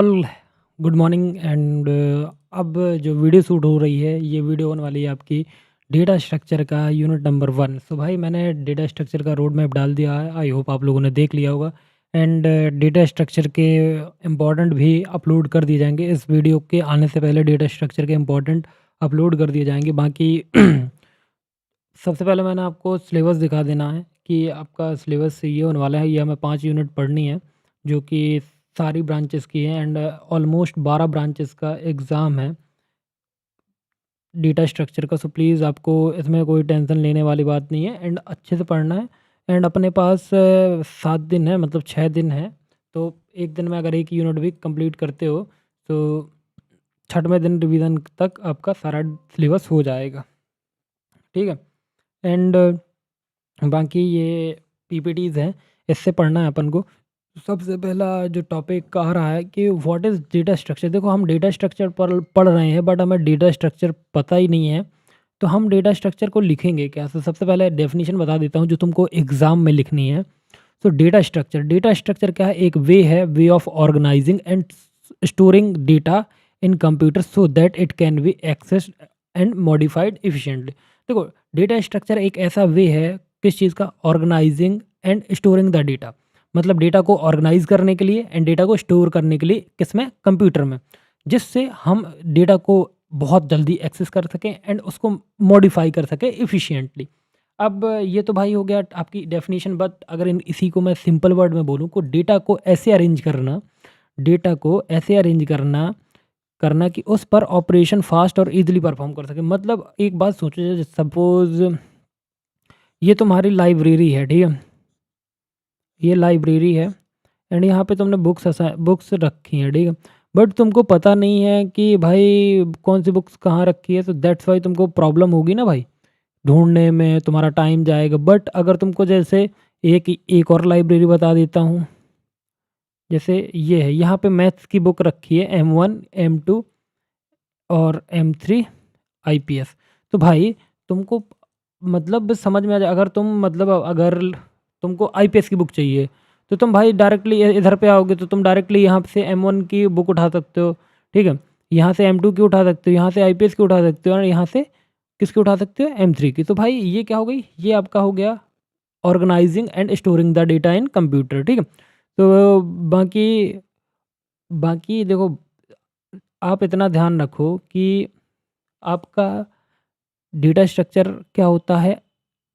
All good morning and अब जो video shoot हो रही है ये वीडियो होने वाली है आपकी डेटा स्ट्रक्चर का यूनिट नंबर 1। सो भाई मैंने डेटा स्ट्रक्चर का रोड मैप डाल दिया है। आई होप आप लोगों ने देख लिया होगा एंड डेटा स्ट्रक्चर के इम्पोर्टेंट भी अपलोड कर दिए जाएंगे। इस वीडियो के आने से पहले डेटा स्ट्रक्चर के इम्पोर्टेंट अपलोड कर दिए जाएंगे। बाकी सबसे पहले मैंने आपको सिलेबस दिखा देना है कि आपका सिलेबस ये होने वाला है। ये हमें 5 यूनिट पढ़नी है जो कि सारी ब्रांचेस की है एंड ऑलमोस्ट 12 ब्रांचेस का एग्ज़ाम है डेटा स्ट्रक्चर का। सो प्लीज़ आपको इसमें कोई टेंशन लेने वाली बात नहीं है एंड अच्छे से पढ़ना है। एंड अपने पास 7 दिन है, मतलब 6 दिन है। तो एक दिन में अगर एक यूनिट भी कंप्लीट करते हो तो छठवें दिन रिवीजन तक आपका सारा सिलेबस हो जाएगा। ठीक है। एंड बाकी ये पीपीटीज़ हैं, इससे पढ़ना है अपन को। सबसे पहला जो टॉपिक आ रहा है कि व्हाट इज़ डेटा स्ट्रक्चर। देखो हम डेटा स्ट्रक्चर पर पढ़ रहे हैं बट हमें डेटा स्ट्रक्चर पता ही नहीं है, तो हम डेटा स्ट्रक्चर को लिखेंगे क्या। तो सबसे पहले डेफिनेशन बता देता हूँ जो तुमको एग्ज़ाम में लिखनी है। तो डेटा स्ट्रक्चर क्या है, एक way of organizing and storing data in computer so that it can be access and modified efficiently. देखो डेटा स्ट्रक्चर एक ऐसा वे है किस चीज़ का, organizing and storing the data. मतलब डेटा को ऑर्गेनाइज करने के लिए एंड डेटा को स्टोर करने के लिए किसमें, कंप्यूटर में, जिससे हम डेटा को बहुत जल्दी एक्सेस कर सकें एंड उसको मॉडिफाई कर सकें इफ़िशिएंटली। अब ये तो भाई हो गया आपकी डेफिनेशन। बट अगर इसी को मैं सिंपल वर्ड में बोलूँ को डेटा को ऐसे अरेंज करना, डेटा को ऐसे अरेंज करना करना कि उस पर ऑपरेशन फास्ट और इजीली परफॉर्म कर सके। मतलब एक बात सोचो, जैसे सपोज ये तुम्हारी लाइब्रेरी है, ठीक है, ये लाइब्रेरी है एंड यहाँ पे तुमने बुक्स रखी हैं, ठीक है। बट तुमको पता नहीं है कि भाई कौन सी बुक्स कहाँ रखी है, तो दैट्स वाई तुमको प्रॉब्लम होगी ना भाई, ढूँढने में तुम्हारा टाइम जाएगा। बट अगर तुमको जैसे एक एक और लाइब्रेरी बता देता हूँ, जैसे ये है, यहाँ पे मैथ्स की बुक रखी है M1 M2 और M3 आईपीएस। तो भाई तुमको मतलब समझ में आ जाए, अगर तुम मतलब अगर तुमको आईपीएस की बुक चाहिए तो तुम भाई डायरेक्टली इधर पे आओगे तो तुम डायरेक्टली यहाँ से M1 की बुक उठा सकते हो, ठीक है। यहाँ से M2 की उठा सकते हो, यहाँ से आईपीएस की उठा सकते हो और यहाँ से किसकी उठा सकते हो, M3 की। तो भाई ये क्या हो गई, ये आपका हो गया organizing and storing the data in computer, ठीक है। तो बाकी बाकी देखो, आप इतना ध्यान रखो कि आपका डेटा स्ट्रक्चर क्या होता है,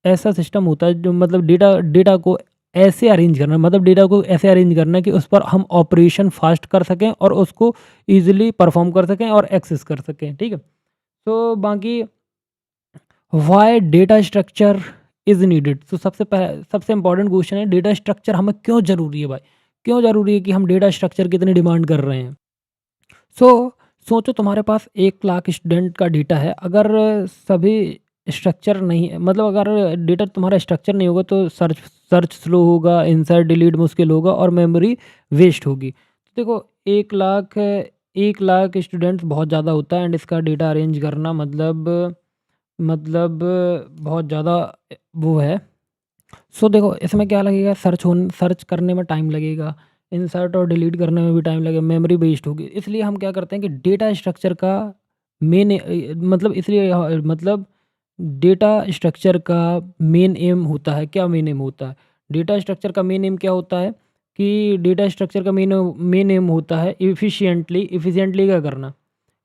ऐसा सिस्टम होता है जो मतलब डेटा डेटा को ऐसे अरेंज करना, मतलब डेटा को ऐसे अरेंज करना कि उस पर हम ऑपरेशन फास्ट कर सकें और उसको ईजिली परफॉर्म कर सकें और एक्सेस कर सकें, ठीक है। तो बाकी why data structure is needed. तो सबसे इंपॉर्टेंट क्वेश्चन है, डेटा स्ट्रक्चर हमें क्यों ज़रूरी है भाई, क्यों ज़रूरी है कि हम डेटा स्ट्रक्चर की इतनी डिमांड कर रहे हैं। सो सोचो तुम्हारे पास 1 लाख स्टूडेंट का डेटा है, अगर सभी स्ट्रक्चर नहीं है, मतलब अगर डेटा तुम्हारा स्ट्रक्चर नहीं होगा तो सर्च सर्च स्लो होगा, इंसर्ट डिलीट मुश्किल होगा और मेमोरी वेस्ट होगी। तो देखो 1 लाख स्टूडेंट्स बहुत ज़्यादा होता है एंड इसका डेटा अरेंज करना मतलब बहुत ज़्यादा वो है। सो देखो इसमें क्या लगेगा, सर्च करने में टाइम लगेगा, इंसर्ट और डिलीट करने में भी टाइम लगेगा, मेमोरी वेस्ट होगी। इसलिए हम क्या करते हैं कि डेटा स्ट्रक्चर का मतलब इसलिए मतलब डेटा स्ट्रक्चर का मेन एम होता है, क्या मेन एम होता है, डेटा स्ट्रक्चर का मेन एम क्या होता है कि डेटा स्ट्रक्चर का मेन मेन एम होता है इफ़िशिएंटली क्या करना,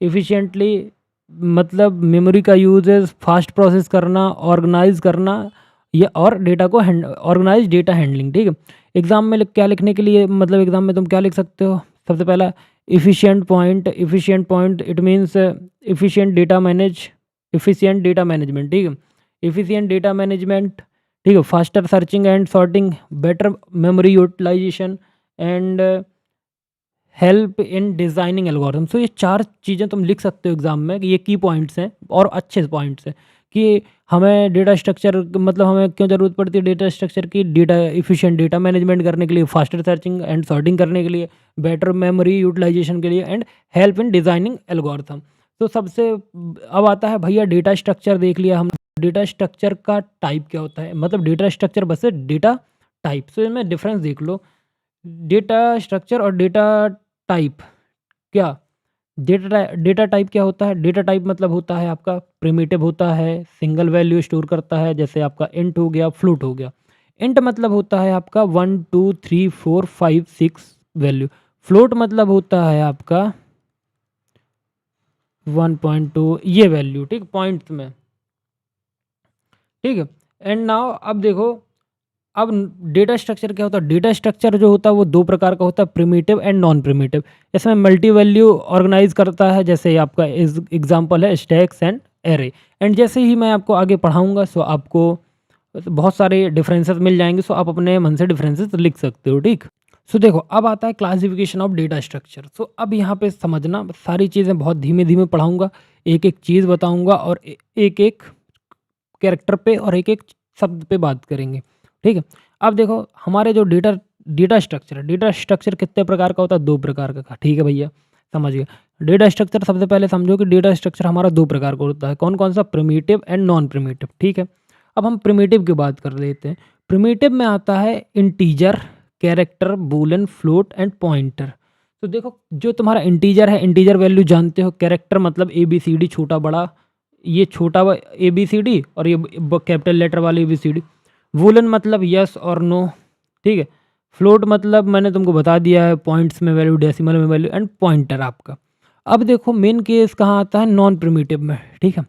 इफ़िशिएंटली मतलब मेमोरी का यूजेस फास्ट प्रोसेस करना, ऑर्गेनाइज करना, ये और डेटा को ऑर्गेनाइज डेटा हैंडलिंग, ठीक है। एग्ज़ाम में क्या लिखने के लिए, मतलब एग्ज़ाम में तुम क्या लिख सकते हो, सबसे पहला efficient point it means efficient data efficient data management, ठीक है। एफिशिएंट डेटा मैनेजमेंट, ठीक है, faster searching and sorting, better memory utilisation and help in designing algorithm. So ये 4 चीज़ें तुम लिख सकते हो एग्ज़ाम में, ये की पॉइंट्स हैं और अच्छे पॉइंट्स हैं कि हमें डेटा स्ट्रक्चर, मतलब हमें क्यों ज़रूरत पड़ती है डेटा स्ट्रक्चर की, डेटा एफिशिएंट डेटा मैनेजमेंट करने के लिए, फास्टर सर्चिंग एंड सॉर्टिंग करने के लिए, बेटर मेमोरी यूटिलाइजेशन के लिए and help in designing algorithm. तो सबसे अब आता है भैया डेटा स्ट्रक्चर देख लिया हम, डेटा स्ट्रक्चर का टाइप क्या होता है, मतलब डेटा स्ट्रक्चर बस डेटा टाइप। सो इनमें डिफरेंस देख लो, डेटा स्ट्रक्चर और डेटा टाइप, क्या डेटा टाइप क्या होता है? डेटा टाइप मतलब होता है आपका प्रिमिटिव होता है, सिंगल वैल्यू स्टोर करता है, जैसे आपका इंट हो गया, फ्लोट हो गया। इंट मतलब होता है आपका 1 2 3 4 5 6 वैल्यू। फ्लोट मतलब होता है आपका 1.2 ये वैल्यू, ठीक, पॉइंट्स में, ठीक है। एंड नाउ अब देखो, अब डेटा स्ट्रक्चर क्या होता है? डेटा स्ट्रक्चर जो होता है वो दो प्रकार का होता है, प्रिमिटिव एंड नॉन प्रिमिटिव। इसमें मल्टी वैल्यू ऑर्गेनाइज करता है, जैसे आपका एग्जांपल है स्टैक्स एंड एरे। एंड जैसे ही मैं आपको आगे पढ़ाऊंगा सो आपको बहुत सारे डिफरेंसेस मिल जाएंगे, सो आप अपने मन से डिफरेंसेस लिख सकते हो, ठीक। सो देखो, अब आता है क्लासिफिकेशन ऑफ डेटा स्ट्रक्चर। सो अब यहाँ पे समझना, सारी चीज़ें बहुत धीमे धीमे पढ़ाऊंगा, एक एक चीज़ बताऊंगा और एक एक कैरेक्टर पे और एक एक शब्द पे बात करेंगे, ठीक है। अब देखो, हमारे जो डेटा स्ट्रक्चर है, डेटा स्ट्रक्चर कितने प्रकार का होता है? दो प्रकार का, ठीक है भैया, समझ गए। डेटा स्ट्रक्चर सबसे पहले समझो कि डेटा स्ट्रक्चर हमारा दो प्रकार का होता है। कौन कौन सा? प्रिमिटिव एंड नॉन प्रिमिटिव, ठीक है। अब हम प्रिमिटिव की बात कर लेते हैं। प्रिमिटिव में आता है integer, character, Boolean, float and pointer. तो देखो, जो तुम्हारा इंटीजर है, इंटीजर वैल्यू जानते हो। कैरेक्टर मतलब ए बी सी डी, छोटा बड़ा, ये छोटा ए बी सी डी और ये कैपिटल लेटर वाली A B C D. Boolean मतलब यस और नो, ठीक है। फ्लोट मतलब मैंने तुमको बता दिया है, पॉइंट्स में वैल्यू, डेसिमल में वैल्यू, एंड पॉइंटर आपका। अब देखो, मेन केस कहाँ आता है? नॉन प्रिमिटिव में, ठीक है।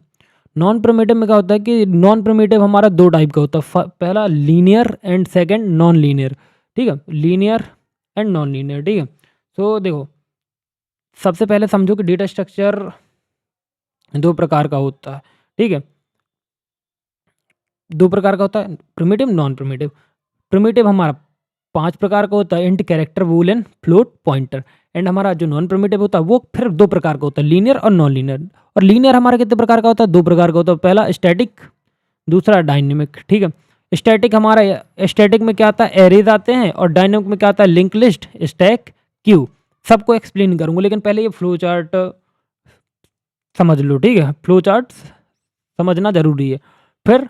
नॉन प्रिमिटिव में क्या होता है कि नॉन प्रिमिटिव हमारा दो टाइप का होता है। पहला linear and second non linear, ठीक है। लीनियर एंड नॉन लीनियर, ठीक है। तो देखो, सबसे पहले समझो कि डेटा स्ट्रक्चर दो प्रकार का होता है, ठीक है। दो प्रकार का होता है, प्रिमिटिव, नॉन प्रिमिटिव। प्रिमिटिव हमारा 5 प्रकार का होता है, int, character, Boolean, float, pointer. And हमारा जो नॉन प्रिमिटिव होता है वो फिर दो प्रकार का होता है, लीनियर और नॉन लीनियर। और लीनियर हमारा कितने प्रकार का होता है? दो प्रकार का होता है। पहला स्टैटिक, दूसरा डायनेमिक, ठीक है। स्टैटिक हमारा, स्टैटिक में क्या आता है? एरेज आते हैं, और डायनेमिक में क्या आता है? Link list, stack, Q. सबको एक्सप्लेन करूंगा, लेकिन पहले ये फ्लो चार्ट समझ लो, ठीक है। फ्लो चार्ट समझना जरूरी है। फिर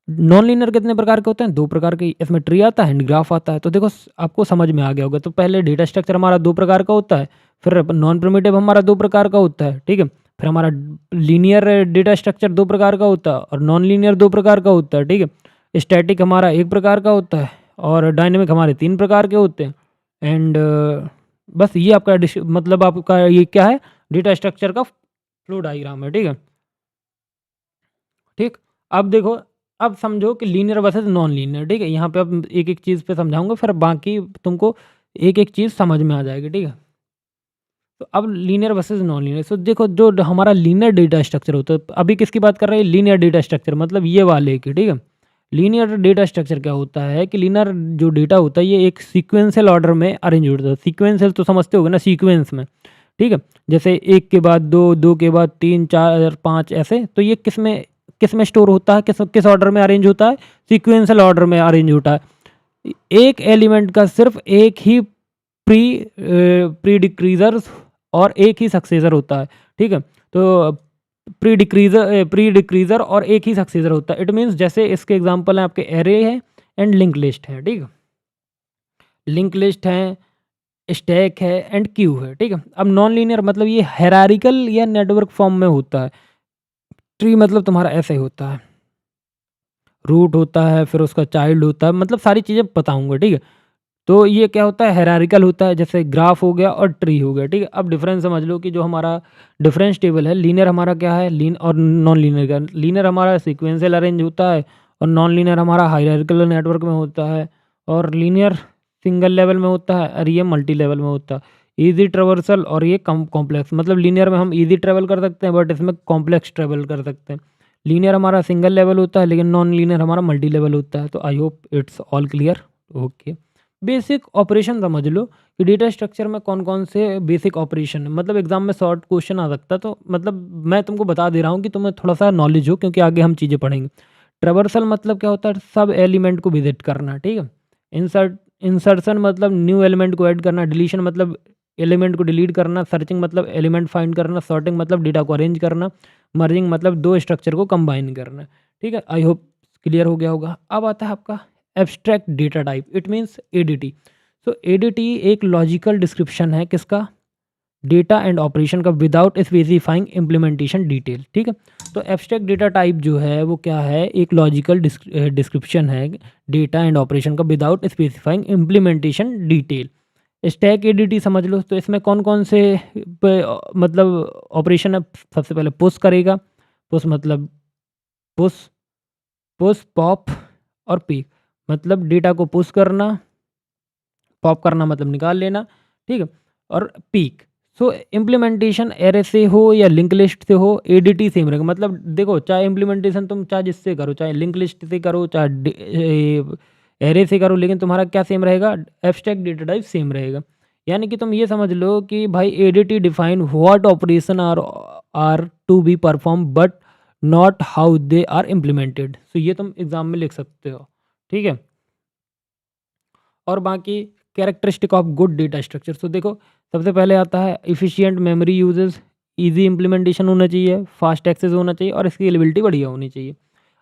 नॉन लीनियर कितने प्रकार के होते हैं? दो प्रकार के। इसमें ट्री आता है, एंड ग्राफ आता है। तो देखो, आपको समझ में आ गया होगा। तो पहले डेटा स्ट्रक्चर हमारा दो प्रकार का होता है, फिर नॉन प्रिमिटिव हमारा दो प्रकार का होता है, ठीक है। फिर हमारा लीनियर डेटा स्ट्रक्चर दो प्रकार का होता है, और नॉन लीनियर दो प्रकार का होता है, ठीक है। स्टैटिक हमारा एक प्रकार का होता है, और डायनेमिक हमारे तीन प्रकार के होते हैं। एंड बस ये आपका मतलब आपका ये क्या है? डेटा स्ट्रक्चर का फ्लो डायग्राम है, ठीक है, ठीक। अब देखो, अब समझो कि लीनियर वर्सेस नॉन लीनियर, ठीक है। यहाँ पे अब एक एक चीज़ पे समझाऊंगा, फिर बाकी तुमको एक एक चीज़ समझ में आ जाएगी, ठीक है। तो अब लीनियर वर्सेस नॉन लीनियर। सो देखो, जो हमारा लीनियर डेटा स्ट्रक्चर होता है, अभी किसकी बात कर रहे हैं? लीनियर डेटा स्ट्रक्चर, मतलब ये वाले की, ठीक है। लीनियर डेटा स्ट्रक्चर क्या होता है कि लीनियर जो डेटा होता है ये एक सीक्वेंशियल ऑर्डर में अरेंज होता है। सीक्वेंशियल तो समझते होगे ना, सीक्वेंस में, ठीक है। जैसे एक के बाद दो, दो के बाद तीन, चार, पाँच, ऐसे। तो ये किस में स्टोर होता है? किस ऑर्डर में अरेंज होता है? सीक्वेंशियल ऑर्डर में अरेंज होता है। एक एलिमेंट का सिर्फ एक ही प्री डिक्रीजर और एक ही सक्सेसर होता है, ठीक है। तो प्री डिक्रीजर और एक ही सक्सेसर होता है। इट मीन्स, जैसे इसके एग्जांपल हैं आपके एरे है एंड लिंक लिस्ट है, ठीक है। लिंक लिस्ट है, स्टैक है, एंड क्यू है, ठीक है। अब नॉन लीनियर मतलब ये हायरार्किकल या नेटवर्क फॉर्म में होता है। ट्री मतलब तुम्हारा ऐसे होता है, रूट होता है, फिर उसका चाइल्ड होता है, मतलब सारी चीज़ें बताऊंगा, ठीक है। तो ये क्या होता है? हायरार्किकल होता है, जैसे ग्राफ हो गया और ट्री हो गया, ठीक है। अब डिफरेंस समझ लो कि जो हमारा डिफरेंस टेबल है, लीनियर हमारा क्या है, लीन और नॉन लीनियर का। लीनियर हमारा सीक्वेंशियल अरेंज होता है, और नॉन लीनियर हमारा हायरार्किकल नेटवर्क में होता है, और लीनियर सिंगल लेवल में होता है, और ये मल्टी लेवल में होता है। ईजी ट्रेवर्सल और ये कम कॉम्प्लेक्स, मतलब लीनियर में हम ईजी ट्रेवल कर सकते हैं, बट इसमें कॉम्प्लेक्स ट्रेवल कर सकते हैं। लीनियर हमारा सिंगल लेवल होता है, लेकिन नॉन लीनियर हमारा मल्टी लेवल होता है। तो I hope it's all clear. Okay, basic operation समझ लो कि डेटा स्ट्रक्चर में कौन कौन से बेसिक ऑपरेशन है। मतलब एग्जाम में शॉर्ट क्वेश्चन आ सकता है, तो मतलब मैं तुमको बता दे रहा हूँ कि तुम्हें थोड़ा सा नॉलेज हो, क्योंकि आगे हम चीज़ें पढ़ेंगे। ट्रेवर्सल मतलब क्या होता है? सब एलिमेंट को विजिट करना, ठीक है। इंसर्शन मतलब न्यू एलिमेंट को ऐड करना। डिलीशन मतलब एलिमेंट को डिलीट करना। सर्चिंग मतलब एलिमेंट फाइंड करना। सॉर्टिंग मतलब डेटा को अरेंज करना। मर्जिंग मतलब दो स्ट्रक्चर को कंबाइन करना, ठीक है। आई होप क्लियर हो गया होगा। अब आता है आपका abstract data type, it means ADT. So ADT एक लॉजिकल डिस्क्रिप्शन है किसका? डेटा एंड ऑपरेशन का विदाउट स्पेसिफाइंग इम्प्लीमेंटेशन डिटेल। ठीक है, तो एब्स्ट्रैक्ट डेटा टाइप जो है वो क्या है, एक लॉजिकल डिस्क्रिप्शन है डेटा एंड ऑपरेशन का without specifying implementation detail. Stack ADT समझ लो, तो इसमें कौन कौन से मतलब ऑपरेशन है। सबसे पहले पुश करेगा, पुश मतलब पुश पुश पॉप और पीक, मतलब डेटा को पुश करना, पॉप करना मतलब निकाल लेना। ठीक है, और पीक। सो इम्प्लीमेंटेशन एरे से हो या लिंक लिस्ट से हो, एडीटी सेम रहेगा। मतलब देखो, चाहे इम्प्लीमेंटेशन तुम चाहे जिससे करो, चाहे लिंक लिस्ट से करो, चाहे एरे से करो, लेकिन तुम्हारा क्या सेम रहेगा, एब्स्ट्रैक्ट डेटा टाइप सेम रहेगा। यानी कि तुम ये समझ लो कि भाई ADT define what operation are to be perform but not how they are implemented. So ये तुम एग्जाम में लिख सकते हो। ठीक है, और बाकी characteristic of good data structure. तो देखो, सबसे पहले आता है efficient memory uses, easy implementation होना चाहिए, फास्ट एक्सेस होना चाहिए और स्केलेबिलिटी बढ़िया होनी चाहिए।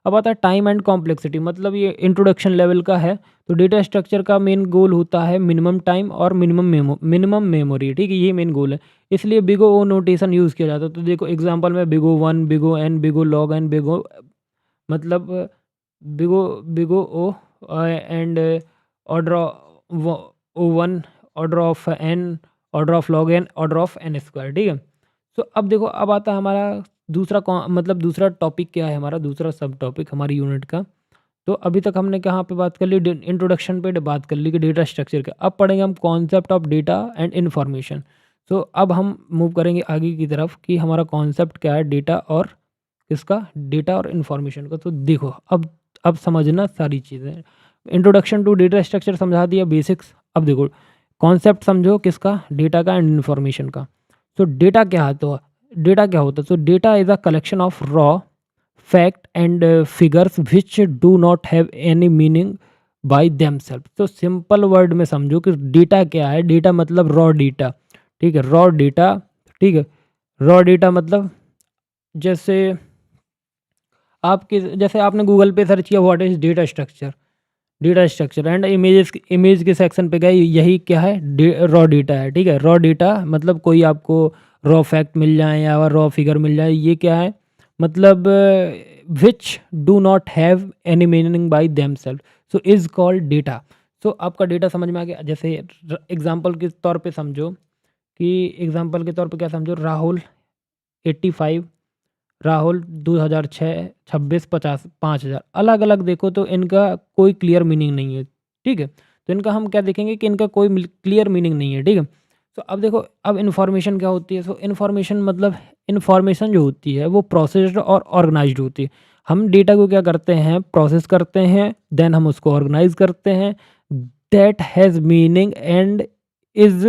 अब आता है टाइम एंड कॉम्प्लेक्सिटी, मतलब ये इंट्रोडक्शन लेवल का है। तो डेटा स्ट्रक्चर का मेन गोल होता है मिनिमम टाइम और मिनिमम मेमोरी। ठीक है, ये मेन गोल है, इसलिए बिग ओ नोटेशन यूज़ किया जाता है। तो देखो एग्जांपल में big O 1, big O N, big O log n, big O मतलब big O and order O one, order of N, order of log N, order of N square. ठीक है, तो अब देखो, अब आता है हमारा दूसरा मतलब दूसरा टॉपिक क्या है, हमारा दूसरा सब टॉपिक हमारी यूनिट का। तो अभी तक हमने कहाँ पे बात कर ली, इंट्रोडक्शन पे बात कर ली कि डेटा स्ट्रक्चर का। अब पढ़ेंगे हम concept of data and information. तो अब हम मूव करेंगे आगे की तरफ कि हमारा कॉन्सेप्ट क्या है डेटा और किसका, डेटा और इन्फॉर्मेशन का। तो देखो, अब समझना सारी चीज़ें। इंट्रोडक्शन टू डेटा स्ट्रक्चर समझा दिया, बेसिक्स। अब देखो कॉन्सेप्ट समझो किसका, डेटा का एंड इन्फॉर्मेशन का। तो डेटा क्या है, तो डेटा क्या होता है, तो data is a collection of raw fact and figures which do not have any meaning by themselves. तो सिंपल वर्ड में समझो कि डेटा क्या है, डेटा मतलब रॉ डेटा। ठीक है, रॉ डेटा। ठीक है, रॉ डेटा मतलब जैसे आपके, जैसे आपने गूगल पे सर्च किया what is data structure, data structure and image के सेक्शन पे गए, यही क्या है, रॉ डेटा है। ठीक है, रॉ डेटा मतलब कोई आपको रॉ फैक्ट मिल जाए या रॉ फिगर मिल जाए, ये क्या है, मतलब which do not have any meaning by them self, so is called data. So आपका डेटा समझ में आ गया। जैसे एग्जाम्पल के तौर पे समझो कि एग्जाम्पल के तौर पे क्या समझो, राहुल 85, राहुल 2006, 26, 50, 5000, अलग अलग देखो तो इनका कोई क्लियर मीनिंग नहीं है। ठीक है, तो इनका हम क्या देखेंगे कि इनका कोई क्लियर मीनिंग नहीं है। ठीक है, तो अब देखो, अब इन्फॉर्मेशन क्या होती है। सो इन्फॉर्मेशन मतलब इन्फॉर्मेशन जो होती है वो प्रोसेस्ड और ऑर्गेनाइज्ड होती है। हम डेटा को क्या करते हैं, प्रोसेस करते हैं, देन हम उसको ऑर्गेनाइज करते हैं, that has meaning and is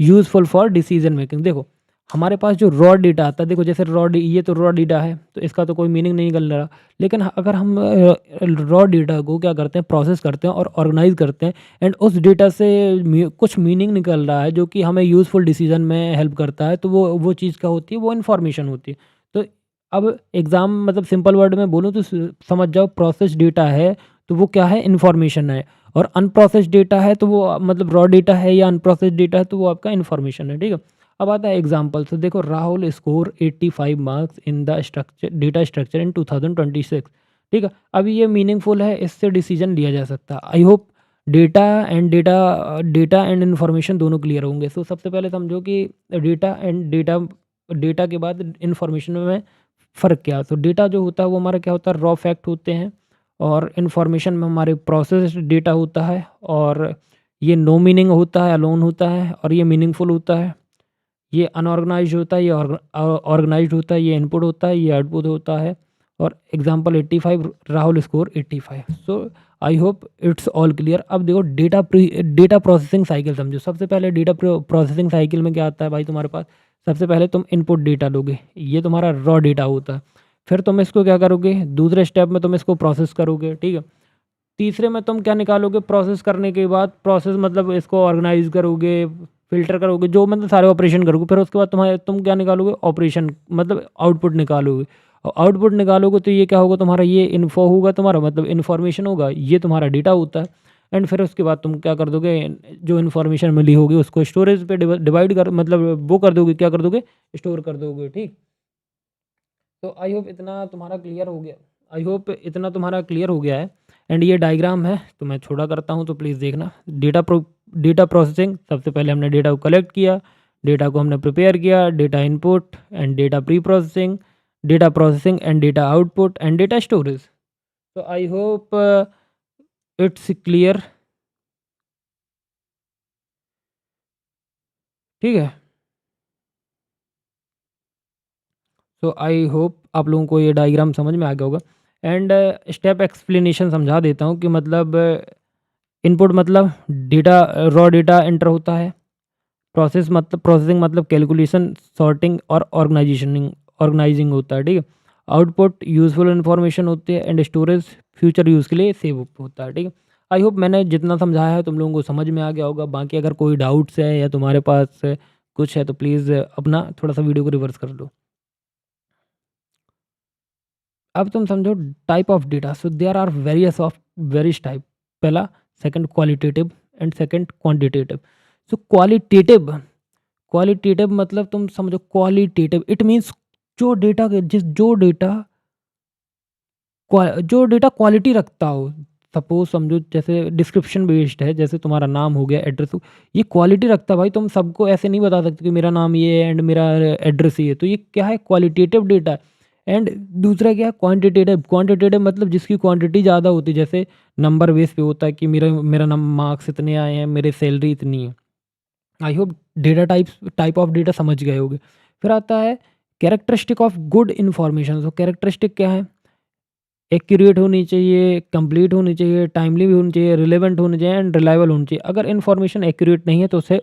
useful for decision making. देखो हमारे पास जो रॉ डेटा आता है, देखो जैसे ये तो रॉ डेटा है, तो इसका तो कोई मीनिंग नहीं निकल रहा। लेकिन अगर हम रॉ डेटा को क्या करते हैं, प्रोसेस करते हैं और ऑर्गेनाइज करते हैं, एंड उस डेटा से कुछ मीनिंग निकल रहा है जो कि हमें यूज़फुल डिसीजन में हेल्प करता है, तो वो चीज़ क्या होती है, वो इन्फॉर्मेशन होती है। तो अब एग्ज़ाम मतलब सिंपल वर्ड में बोलूँ तो समझ जाओ, प्रोसेस डेटा है तो वो क्या है, इन्फॉर्मेशन है। और अनप्रोसेस डेटा है तो वो मतलब रॉ डेटा है, या अनप्रोसेस डेटा है तो वो आपका इन्फॉर्मेशन है। ठीक है, अब आता है एग्जाम्पल। तो देखो, Rahul score 85 marks in the structure data structure in 2026। ठीक है, अब ये मीनिंगफुल है, इससे डिसीजन लिया जा सकता है। I hope data and information दोनों क्लियर होंगे। सो सबसे पहले समझो कि डेटा के बाद इन्फॉर्मेशन में फ़र्क क्या है। तो डेटा जो होता है वो हमारा क्या होता है, रॉ फैक्ट होते हैं, और इन्फॉर्मेशन में हमारे प्रोसेस्ड डेटा होता है, और ये नो मीनिंग होता है, अलोन होता है, और ये मीनिंगफुल होता है। ये अनऑर्गेनाइज्ड होता है, ये ऑर्गेनाइज्ड होता है, ये इनपुट होता है, ये आउटपुट होता है। और example 85, Rahul score 85। So I hope it's all clear. अब देखो डेटा प्रोसेसिंग साइकिल समझो। सबसे पहले डेटा प्रोसेसिंग साइकिल में क्या आता है भाई, तुम्हारे पास सबसे पहले तुम इनपुट डेटा लोगे, ये तुम्हारा रॉ डेटा होता है। फिर तुम इसको क्या करोगे, दूसरे स्टेप में तुम इसको प्रोसेस करोगे। ठीक है, तीसरे में तुम क्या निकालोगे, प्रोसेस करने के बाद, प्रोसेस मतलब इसको ऑर्गेनाइज करोगे, फ़िल्टर करोगे, जो मतलब सारे ऑपरेशन करोगे। फिर उसके बाद तुम क्या निकालोगे, ऑपरेशन मतलब आउटपुट निकालोगे। और आउटपुट निकालोगे तो ये क्या होगा, तुम्हारा ये इन्फो होगा, तुम्हारा मतलब इन्फॉर्मेशन होगा, ये तुम्हारा डेटा होता है। एंड फिर उसके बाद तुम क्या कर दोगे, जो इन्फॉर्मेशन मिली होगी उसको स्टोरेज पे डिवाइड कर, मतलब वो कर दोगे, क्या कर दोगे, स्टोर कर दोगे। ठीक, तो आई होप इतना तुम्हारा क्लियर हो गया, आई होप इतना तुम्हारा क्लियर हो गया है। एंड ये डायग्राम है तो मैं छोटा करता हूँ, तो प्लीज़ देखना। डेटा प्रोसेसिंग, सबसे पहले हमने डेटा को कलेक्ट किया, डेटा को हमने प्रिपेयर किया, data input and data pre processing, data processing and data output and data storage. तो आई होप इट्स क्लियर। ठीक है, सो आई होप आप लोगों को ये डायग्राम समझ में आ गया होगा। एंड स्टेप एक्सप्लेनेशन समझा देता हूँ कि मतलब इनपुट मतलब डेटा, रॉ डेटा एंटर होता है। प्रोसेसिंग मतलब कैलकुलेशन, सॉर्टिंग और ऑर्गेनाइजिंग होता है। ठीक है, आउटपुट यूज़फुल इन्फॉर्मेशन होती है एंड स्टोरेज फ्यूचर यूज़ के लिए सेव होता है। ठीक है, आई होप मैंने जितना समझाया है तुम लोगों को समझ में आ गया होगा। बाकी अगर कोई डाउट्स है या तुम्हारे पास कुछ है तो प्लीज़ अपना थोड़ा सा वीडियो को रिवर्स कर लो। अब तुम समझो type of data. So there are various type. पहला, second qualitative and second quantitative. So qualitative मतलब तुम समझो, क्वालिटेटिव इट मीन्स जो डेटा क्वालिटी रखता हो। सपोज समझो जैसे डिस्क्रिप्शन बेस्ड है, जैसे तुम्हारा नाम हो गया, एड्रेस हो, ये क्वालिटी रखता है भाई। तुम सबको ऐसे नहीं बता सकते कि मेरा नाम ये है एंड मेरा एड्रेस ये है। तो ये क्या है, क्वालिटेटिव डेटा है। एंड दूसरा क्या है, क्वांटिटेटिव। क्वांटिटेटिव मतलब जिसकी क्वांटिटी ज़्यादा होती है, जैसे नंबर बेस पे होता है कि मेरा मेरा नम मार्क्स इतने आए हैं, मेरे सैलरी इतनी है। I hope data type of data समझ गए होगे। फिर आता है कैरेक्टरिस्टिक ऑफ गुड इन्फॉर्मेशन। तो कैरेक्टरिस्टिक क्या है, एक्यूरेट होनी चाहिए, कंप्लीट होनी चाहिए, टाइमली भी होनी चाहिए, रिलेवेंट होनी चाहिए एंड रिलायबल होनी चाहिए। अगर इन्फॉर्मेशन एक्यूरेट नहीं है तो उसे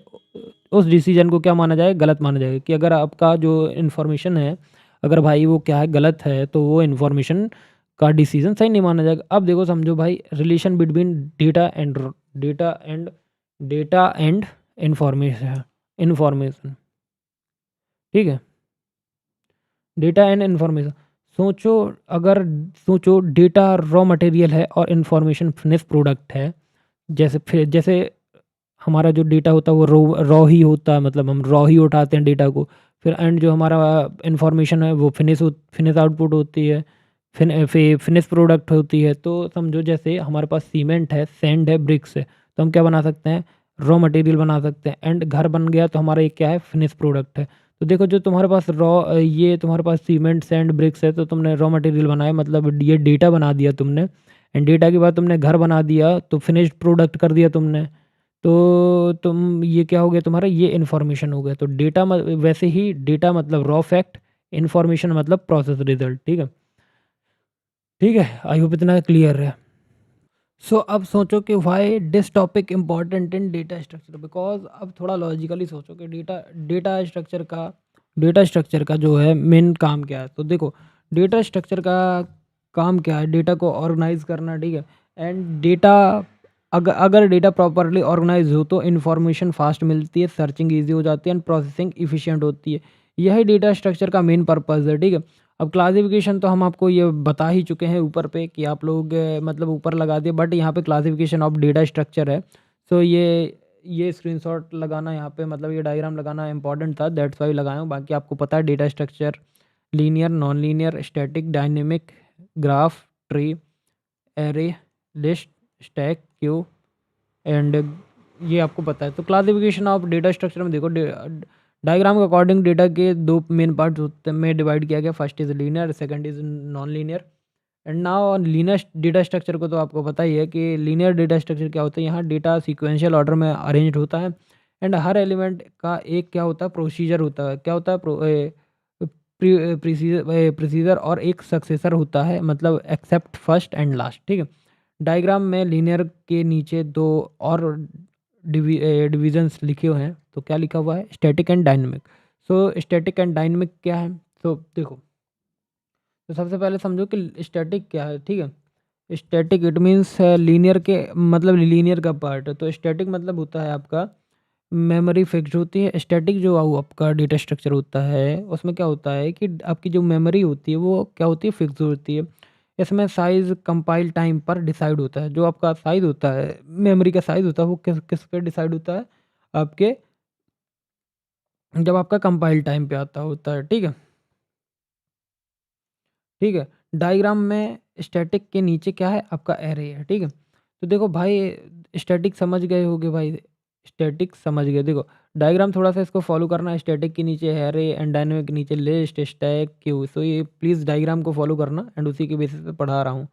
उस डिसीजन को क्या माना जाएगा, गलत माना जाएगा। कि अगर आपका जो इन्फॉर्मेशन है, अगर भाई वो क्या है, गलत है, तो वो इन्फॉर्मेशन का डिसीजन सही नहीं माना जाएगा। अब देखो समझो भाई, relation between data and data and information. ठीक है, डेटा एंड इन्फॉर्मेशन। सोचो, अगर सोचो डेटा रॉ मटेरियल है और इन्फॉर्मेशन फिनिश प्रोडक्ट है। जैसे हमारा जो डेटा होता है वो रॉ ही होता है, मतलब हम रॉ ही उठाते हैं डेटा को। फिर एंड जो हमारा इन्फॉर्मेशन है वो फिनिश आउटपुट होती है, फिनिश प्रोडक्ट होती है। तो समझो जैसे हमारे पास सीमेंट है, सैंड है, ब्रिक्स है, तो हम क्या बना सकते हैं, रॉ मटेरियल बना सकते हैं। एंड घर बन गया तो हमारा ये क्या है, फिनिश प्रोडक्ट है। तो देखो जो तुम्हारे पास ये तुम्हारे पास सीमेंट, सैंड, ब्रिक्स है, तो तुमने रॉ मटेरियल बनाया, मतलब ये डेटा बना दिया तुमने। एंड डेटा के बाद तुमने घर बना दिया, तो फिनिश्ड प्रोडक्ट कर दिया तुमने। तो तुम ये क्या हो गया, तुम्हारा ये इन्फॉर्मेशन हो गया। तो वैसे ही डेटा मतलब रॉ फैक्ट, इन्फॉर्मेशन मतलब प्रोसेस रिजल्ट। ठीक है, ठीक है, आई होप इतना क्लियर है। सो अब सोचो कि why this topic important in data structure, because अब थोड़ा लॉजिकली सोचो कि डेटा स्ट्रक्चर का जो है मेन काम क्या है। तो देखो, डेटा स्ट्रक्चर का काम क्या है, डेटा को ऑर्गेनाइज करना। ठीक है, एंड डेटा, अगर डेटा प्रॉपरली ऑर्गेनाइज हो तो इन्फॉर्मेशन फास्ट मिलती है, सर्चिंग ईजी हो जाती है एंड प्रोसेसिंग इफिशियंट होती है। यही डेटा स्ट्रक्चर का मेन पर्पज़ है। ठीक है, अब क्लासिफिकेशन तो हम आपको ये बता ही चुके हैं ऊपर पे कि आप लोग मतलब ऊपर लगा दिए, बट यहाँ पे क्लासिफिकेशन ऑफ डेटा स्ट्रक्चर है। सो ये स्क्रीनशॉट लगाना यहाँ पे, मतलब ये डायग्राम लगाना इंपॉर्टेंट था, दैट्स वाई लगाया हूँ। बाकी आपको पता है data structure linear, non linear, static, dynamic, graph, tree, array, list, stack, Q and ये आपको पता है। तो क्लासिफिकेशन ऑफ डेटा स्ट्रक्चर में देखो, डायग्राम के अकॉर्डिंग डेटा के दो मेन पार्ट होते में डिवाइड किया गया। First is linear, second is non linear. And now linear data structure को तो आपको पता ही है कि लीनियर डेटा स्ट्रक्चर क्या होता है। यहाँ डेटा सीक्वेंशियल ऑर्डर में अरेंज होता है एंड हर एलिमेंट का एक क्या होता है, प्रोसीजर होता है। क्या होता है, प्रोसीजर और एक सक्सेसर होता है, मतलब एक्सेप्ट फर्स्ट एंड लास्ट। ठीक है, डायग्राम में लीनियर के नीचे दो और डिविजन्स लिखे हुए हैं। तो क्या लिखा हुआ है, static and dynamic. So static and dynamic क्या है, तो देखो, तो सबसे पहले समझो कि स्टैटिक क्या है। ठीक है, स्टैटिक इट मीन्स लीनियर के, मतलब लीनियर का पार्ट है। तो स्टैटिक मतलब होता है आपका मेमोरी फिक्स्ड होती है। स्टैटिक जो आपका डेटा स्ट्रक्चर होता है उसमें क्या होता है कि आपकी जो मेमोरी होती है वो क्या होती है, फिक्स होती है। इसमें साइज़ कंपाइल टाइम पर डिसाइड होता है। जो आपका साइज़ होता है, मेमोरी का साइज़ होता है, वो किस किस पे डिसाइड होता है? आपके जब आपका कंपाइल टाइम पे आता होता है, ठीक है? ठीक है? डायग्राम में स्टैटिक के नीचे क्या है? आपका एरे है, ठीक है? तो देखो भाई, स्टैटिक समझ गए होगे भाई, स्टैटिक समझ गए। देखो डायग्राम थोड़ा-सा इसको फ़ॉलो करना। स्टैटिक के नीचे एरे एंड डायनामिक के नीचे लिस्ट, स्टैक, क्यू। सो ये प्लीज़ डायग्राम को फ़ॉलो करना एंड उसी के बेसिस पे पढ़ा रहा हूँ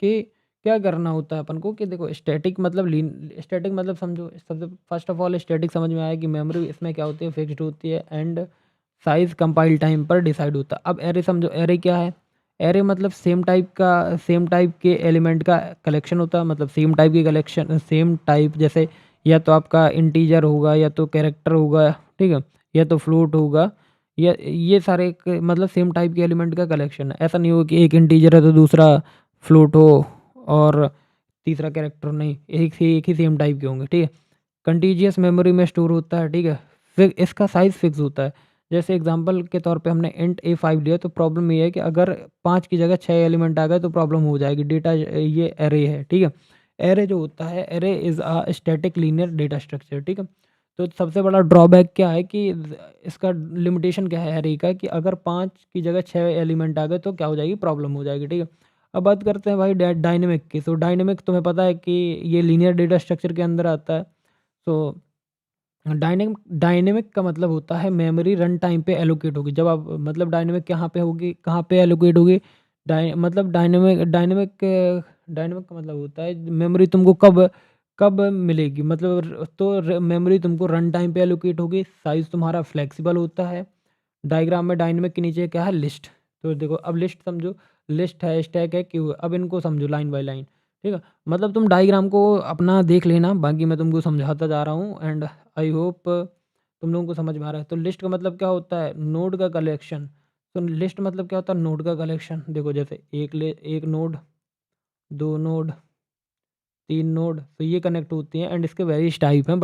कि क्या करना होता है अपन को कि देखो स्टैटिक मतलब समझो, सबसे फर्स्ट ऑफ ऑल स्टैटिक समझ में आया कि मेमोरी इसमें क्या होती है? फिक्स्ड होती है एंड साइज़ कंपाइल टाइम पर डिसाइड होता है। अब एरे समझो, एरे क्या है? एरे मतलब सेम टाइप के एलिमेंट का कलेक्शन होता है। मतलब सेम टाइप की कलेक्शन, सेम टाइप जैसे या तो आपका इंटीजर होगा या तो कैरेक्टर होगा, ठीक है? या तो फ्लोट होगा, या ये सारे मतलब सेम टाइप के एलिमेंट का कलेक्शन है। ऐसा नहीं हो कि एक इंटीजर है तो दूसरा फ्लोट हो और तीसरा कैरेक्टर नहीं, एक ही सेम टाइप के होंगे, ठीक है? कंटीजियस मेमोरी में स्टोर होता है, ठीक है? फिर इसका साइज़ फिक्स होता है। जैसे एग्ज़ाम्पल के तौर पे हमने इंट A5 लिया, तो प्रॉब्लम ये है कि अगर 5 की जगह 6 एलिमेंट आ गए तो प्रॉब्लम हो जाएगी। डेटा ये एरे है, ठीक है? एरे जो होता है, array is a static linear data structure, ठीक है? तो सबसे बड़ा ड्रॉबैक क्या है कि इसका लिमिटेशन क्या है एरे का, कि अगर 5 की जगह 6 एलिमेंट आ गए तो क्या हो जाएगी? प्रॉब्लम हो जाएगी, ठीक है? अब बात करते हैं भाई डायनेमिक की। तो डायनेमिक तुम्हें पता है कि ये लीनियर डेटा स्ट्रक्चर के अंदर आता है। तो डायनेमिक का मतलब होता है मेमोरी रन टाइम पे एलोकेट होगी। जब आप मतलब डायनेमिक कहाँ पे होगी, कहाँ पे एलोकेट होगी? डायनेमिक का मतलब होता है मेमोरी तुमको कब कब मिलेगी, मतलब मेमोरी तुमको रन टाइम पे एलोकेट होगी। साइज़ तुम्हारा फ्लेक्सिबल होता है। डायग्राम में डायनेमिक के नीचे क्या है? लिस्ट। तो देखो अब लिस्ट समझो, लिस्ट है, स्टैक है, क्यू है। अब इनको समझो लाइन बाय लाइन, ठीक है? मतलब तुम डायग्राम को अपना देख लेना, बाकी मैं तुमको समझाता जा रहा हूँ एंड आई होप तुम लोगों को समझ में आ रहा है। तो लिस्ट का मतलब क्या होता है? नोड का कलेक्शन। तो लिस्ट मतलब क्या होता है? नोड का कलेक्शन। देखो जैसे एक नोड, 2 नोड, 3 नोड, तो ये कनेक्ट होती हैं एंड इसके वेरियस टाइप हैं,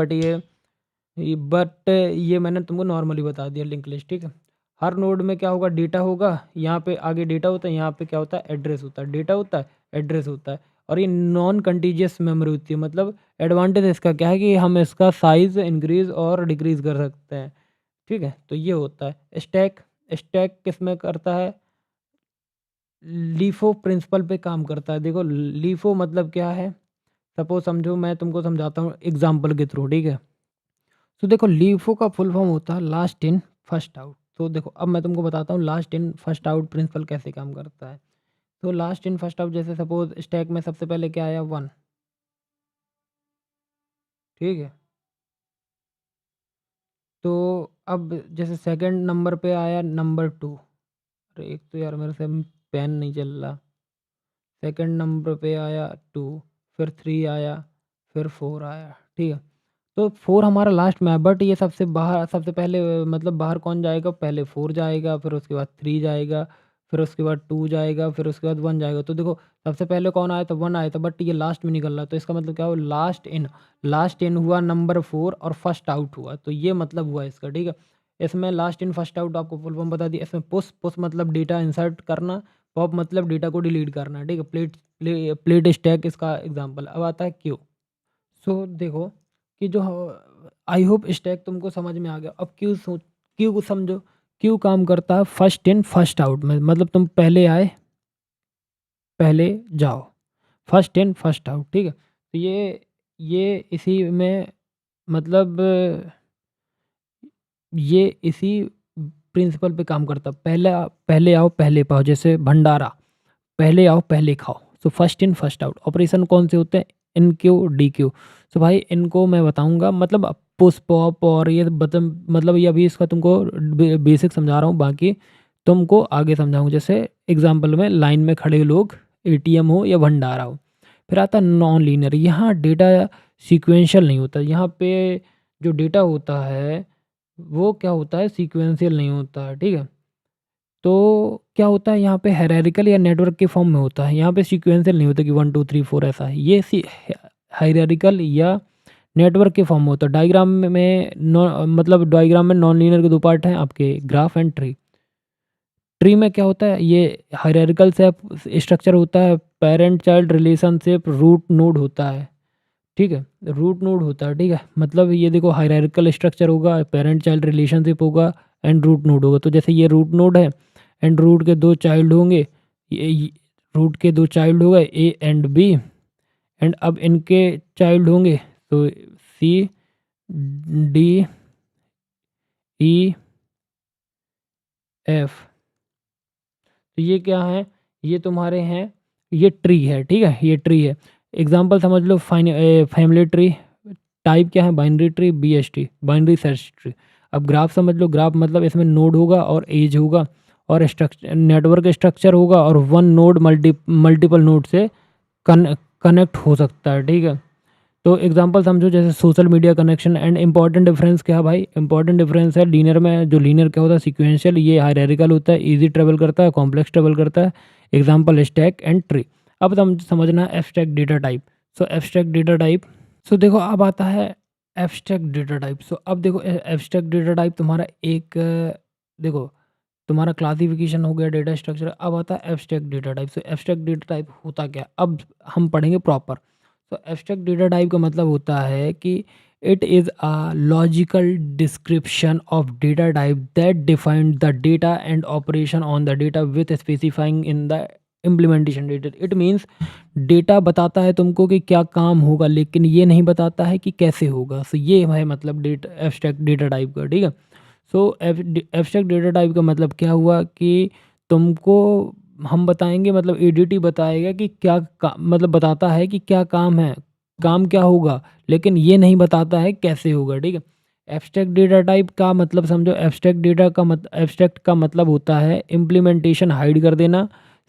ये मैंने तुमको नॉर्मली बता दिया लिंक लिस्ट, ठीक है? हर नोड में क्या होगा? डेटा होगा। यहाँ पे आगे डेटा होता है, यहाँ पे क्या होता है? एड्रेस होता है। डेटा होता है, एड्रेस होता है। और ये नॉन कंटीजियस मेमोरी होती है। मतलब एडवांटेज इसका क्या है कि हम इसका साइज़ इंक्रीज़ और डिक्रीज़ कर सकते हैं, ठीक है? तो ये होता है। स्टैक, स्टैक किसमें करता है? लीफो प्रिंसिपल पे काम करता है। देखो लीफो मतलब क्या है? सपोज़ समझो, मैं तुमको समझाता हूँ एग्ज़ाम्पल के थ्रू, ठीक है? तो देखो लीफो का फुल फॉर्म होता है लास्ट इन फर्स्ट आउट। तो देखो अब मैं तुमको बताता हूँ last in first out principle कैसे काम करता है। तो लास्ट इन फर्स्ट आउट, जैसे सपोज स्टैक में सबसे पहले क्या आया? 1, ठीक है? तो अब जैसे सेकंड नंबर पे आया नंबर 2। अरे एक तो यार मेरे से पेन नहीं चल रहा। सेकंड नंबर पे आया 2, फिर 3 आया, फिर 4 आया, ठीक है? तो 4 हमारा लास्ट में है, बट ये सबसे पहले मतलब बाहर कौन जाएगा? पहले 4 जाएगा, फिर उसके बाद 3 जाएगा, फिर उसके बाद 2 जाएगा, फिर उसके बाद 1 जाएगा। तो देखो सबसे पहले कौन आया था? 1 आया था, बट ये लास्ट में निकल रहा है। तो इसका मतलब क्या हुआ? लास्ट इन हुआ नंबर 4 और फर्स्ट आउट हुआ। तो ये मतलब हुआ इसका, ठीक है? इसमें लास्ट इन फर्स्ट आउट आपको फुल फॉर्म बता दिया। इसमें पुश मतलब डेटा इंसर्ट करना, पॉप मतलब डेटा को डिलीट करना, ठीक है? प्लेट स्टैक इसका एग्ज़ाम्पल। अब आता है क्यू। सो देखो कि जो आई होप स्टैक तुमको समझ में आ गया। अब क्यू को समझो। क्यू काम करता है फर्स्ट इन फर्स्ट आउट में। मतलब तुम पहले आए, पहले जाओ, फर्स्ट इन फर्स्ट आउट, ठीक है? तो ये इसी में मतलब ये इसी प्रिंसिपल पे काम करता है। पहले आओ पहले पाओ, जैसे भंडारा, पहले आओ पहले खाओ। So first in first out operation कौन से होते हैं? इन क्यू, डी क्यू। सो भाई इनको मैं बताऊंगा, मतलब पुश पॉप और ये बटन, मतलब ये अभी इसका तुमको बेसिक समझा रहा हूँ, बाकी तुमको आगे समझाऊंगा। जैसे एग्जांपल में लाइन में खड़े लोग, एटीएम हो या भंडारा हो। फिर आता नॉन लीनियर। यहाँ डेटा सीक्वेंशियल नहीं होता। यहाँ पे जो डेटा होता है वो क्या होता है? सीक्वेंशियल नहीं होता है, ठीक है? तो क्या होता है यहाँ पे? हायरार्किकल या नेटवर्क के फॉर्म में होता है। यहाँ पे सीक्वेंशियल नहीं होता कि 1 2 3 4 ऐसा है। ये हायरार्किकल या नेटवर्क के फॉर्म में होता है। डायग्राम में नॉन लीनियर के 2 पार्ट हैं आपके, ग्राफ एंड ट्री। ट्री में क्या होता है, ये हायरार्किकल स्ट्रक्चर होता है, parent child relationship root node होता है, ठीक है, रूट नोड होता है, ठीक है। मतलब ये देखो हायरार्किकल स्ट्रक्चर होगा, पेरेंट चाइल्ड रिलेशनशिप होगा एंड रूट नोड होगा। तो जैसे ये रूट नोड है एंड रूट के दो चाइल्ड होंगे, ये रूट के दो चाइल्ड हो गए ए एंड बी, एंड अब इनके चाइल्ड होंगे तो सी डी ई एफ। तो ये क्या है, ये तुम्हारे हैं, ये ट्री है, ठीक है, ये ट्री है। एग्जांपल समझ लो, फैमिली ट्री। टाइप क्या है, binary tree, BST, binary search tree. अब ग्राफ समझ लो, ग्राफ मतलब इसमें नोड होगा और एज होगा और स्ट्रक्चर, नेटवर्क स्ट्रक्चर होगा, और वन नोड मल्टीपल नोड से कनेक्ट हो सकता है, ठीक है। तो एग्जांपल समझो जैसे social media connection. And important difference क्या है भाई, इंपॉर्टेंट डिफरेंस है लीनियर में, जो लीनियर क्या होता है, सीक्वेंशियल, ये हायरार्किकल होता है, इजी ट्रेवल करता है, कॉम्प्लेक्स ट्रेवल करता है। Example stack and tree. अब समझना एब्स्ट्रैक्ट डेटा टाइप। सो एब्स्ट्रैक्ट डेटा टाइप, सो देखो अब आता है एब्स्ट्रैक्ट डेटा टाइप। सो अब देखो एब्स्ट्रैक्ट डेटा टाइप तुम्हारा एक देखो तुम्हारा क्लासिफिकेशन हो गया डेटा स्ट्रक्चर। अब आता है एब्स्ट्रैक्ट डेटा टाइप। सो एब्स्ट्रैक्ट डेटा टाइप होता क्या, अब हम पढ़ेंगे प्रॉपर। तो एब्स्ट्रैक्ट डेटा टाइप का मतलब होता है कि it is a logical description of data type that define the data and operation on the data with specifying in the implementation data. It means data बताता है तुमको कि क्या काम होगा, लेकिन ये नहीं बताता है कि कैसे होगा। सो ये है मतलब डेटा, एब्स्ट्रैक्ट डेटा टाइप का, ठीक है। सो एब्स्ट्रैक्ट डेटा टाइप का मतलब क्या हुआ कि तुमको हम बताएंगे, मतलब एडीटी बताएगा कि क्या मतलब बताता है कि क्या काम है, काम क्या होगा, लेकिन ये नहीं बताता है कैसे होगा, ठीक है। एब्स्ट्रैक्ट डेटा टाइप का मतलब समझो, एब्स्ट्रैक्ट का मतलब होता है इम्प्लीमेंटेशन हाइड कर देना,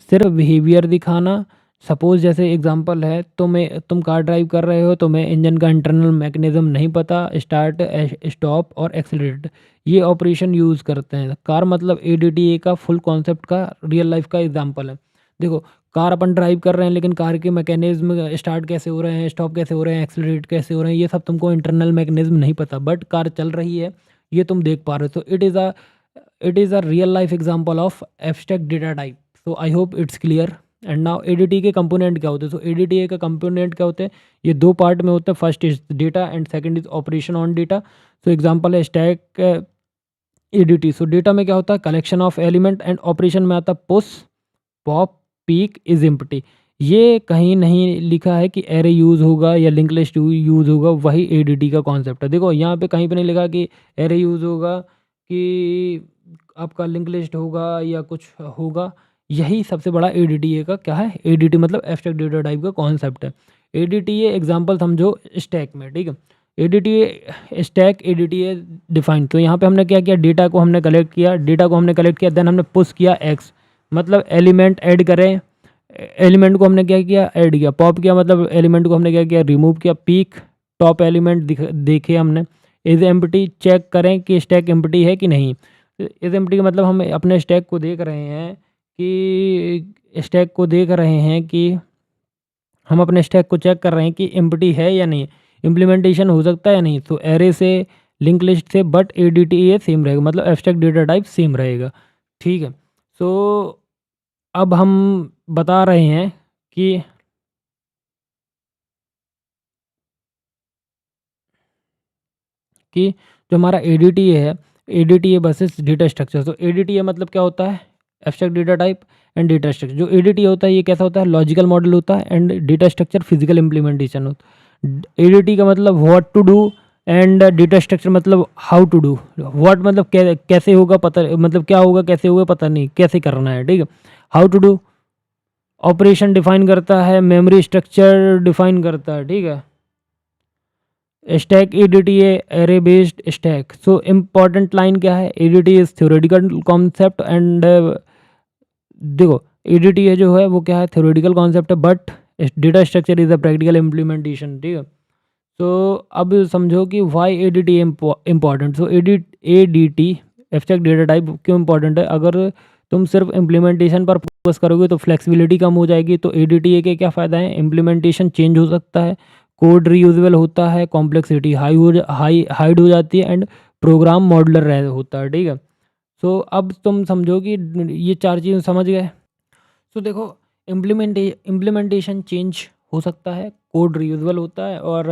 सिर्फ बिहेवियर दिखाना। सपोज जैसे एग्जांपल है, तुम कार ड्राइव कर रहे हो, तुम्हें इंजन का इंटरनल मैकेनिज्म नहीं पता, स्टार्ट स्टॉप और एक्सीलरेट ये ऑपरेशन यूज़ करते हैं। कार मतलब एडीटीए का फुल कॉन्सेप्ट का रियल लाइफ का एग्जांपल है। देखो कार अपन ड्राइव कर रहे हैं, लेकिन कार के मैकेनिज्म स्टार्ट कैसे हो रहे हैं, स्टॉप कैसे हो रहे हैं, एक्सीलरेट कैसे हो रहे हैं, ये सब तुमको इंटरनल मैकेनिज्म नहीं पता, बट कार चल रही है, ये तुम देख पा रहे हो। तो it is a real life example of abstract data type. So I hope it's clear. And now ADT के कंपोनेंट क्या होते हैं। सो एडीटी का कंपोनेंट क्या होते हैं, ये दो पार्ट में होते हैं, first is data and second is operation on data. So example है स्टैक एडीटी। सो डेटा में क्या होता है, collection of element, and operation में आता है push pop peak is empty. ये कहीं नहीं लिखा है कि एरे यूज़ होगा या लिंक लिस्ट यूज़ होगा, वही एडीटी का कॉन्सेप्ट है। देखो यहाँ पे कहीं पे नहीं लिखा कि एरे यूज़ होगा, कि आपका लिंक लिस्ट होगा या कुछ होगा। यही सबसे बड़ा एडीटीए का क्या है, एडीटी मतलब एब्स्ट्रैक्ट डेटा टाइप का कॉन्सेप्ट है। एडीटीए एग्जांपल समझो स्टैक में, ठीक है। एडीटीए स्टैक एडीटीए डिफाइन। तो यहाँ पे हमने क्या किया, डेटा को हमने कलेक्ट किया, देन हमने पुश किया एक्स, मतलब एलिमेंट ऐड करें, एलिमेंट को हमने क्या किया, ऐड किया। पॉप किया मतलब एलिमेंट को हमने क्या किया, रिमूव किया। पीक टॉप एलिमेंट देखे हमने। इज एम्प्टी, चेक करें कि स्टैक एम्प्टी है कि नहीं। इज एम्प्टी का मतलब हम अपने स्टैक को देख रहे हैं कि हम अपने स्टैक को चेक कर रहे हैं कि एम्प्टी है या नहीं, इम्प्लीमेंटेशन हो सकता है या नहीं। तो एरे से, लिंक लिस्ट से, बट एडीटीए सेम रहेगा, मतलब एब्स्ट्रैक्ट डेटा टाइप सेम रहेगा, ठीक है। सो अब हम बता रहे हैं कि जो हमारा एडीटीए है, एडीटीए वर्सेस डेटा स्ट्रक्चर। तो एडीटीए मतलब क्या होता है, abstract data type and data structure. जो एडीटीए होता है ये कैसा होता है, लॉजिकल मॉडल होता है, and data structure physical implementation होता है। एडीटी का मतलब what to do, and data structure मतलब हाउ टू डू। व्हाट मतलब कैसे होगा पता, मतलब क्या होगा कैसे होगा पता नहीं, कैसे करना है, ठीक है। How to do operation define करता है, मेमोरी स्ट्रक्चर डिफाइन करता है, ठीक है। Stack ADT a array based stack. So important line क्या है, ADT is theoretical concept and देखो एडीटीए जो है वो क्या है, थ्योरेटिकल कॉन्सेप्ट है, but data structure is a practical implementation, ठीक है। तो अब समझो कि why ADT important. So ADT abstract data type क्यों इंपॉर्टेंट है, अगर तुम सिर्फ इम्प्लीमेंटेशन पर फोकस करोगे तो फ्लेक्सिबिलिटी कम हो जाएगी। तो एडीटीए के क्या फ़ायदा है, इम्प्लीमेंटेशन चेंज हो सकता है, कोड रीयूजेबल होता है, कॉम्प्लेक्सिटी हाइड हो जाती है, एंड प्रोग्राम मॉडुलर होता है, ठीक है। सो अब तुम समझो कि ये 4 चीज़ें समझ गए। सो देखो, इम्प्लीमेंटेशन चेंज हो सकता है, कोड रीयूजेबल होता है और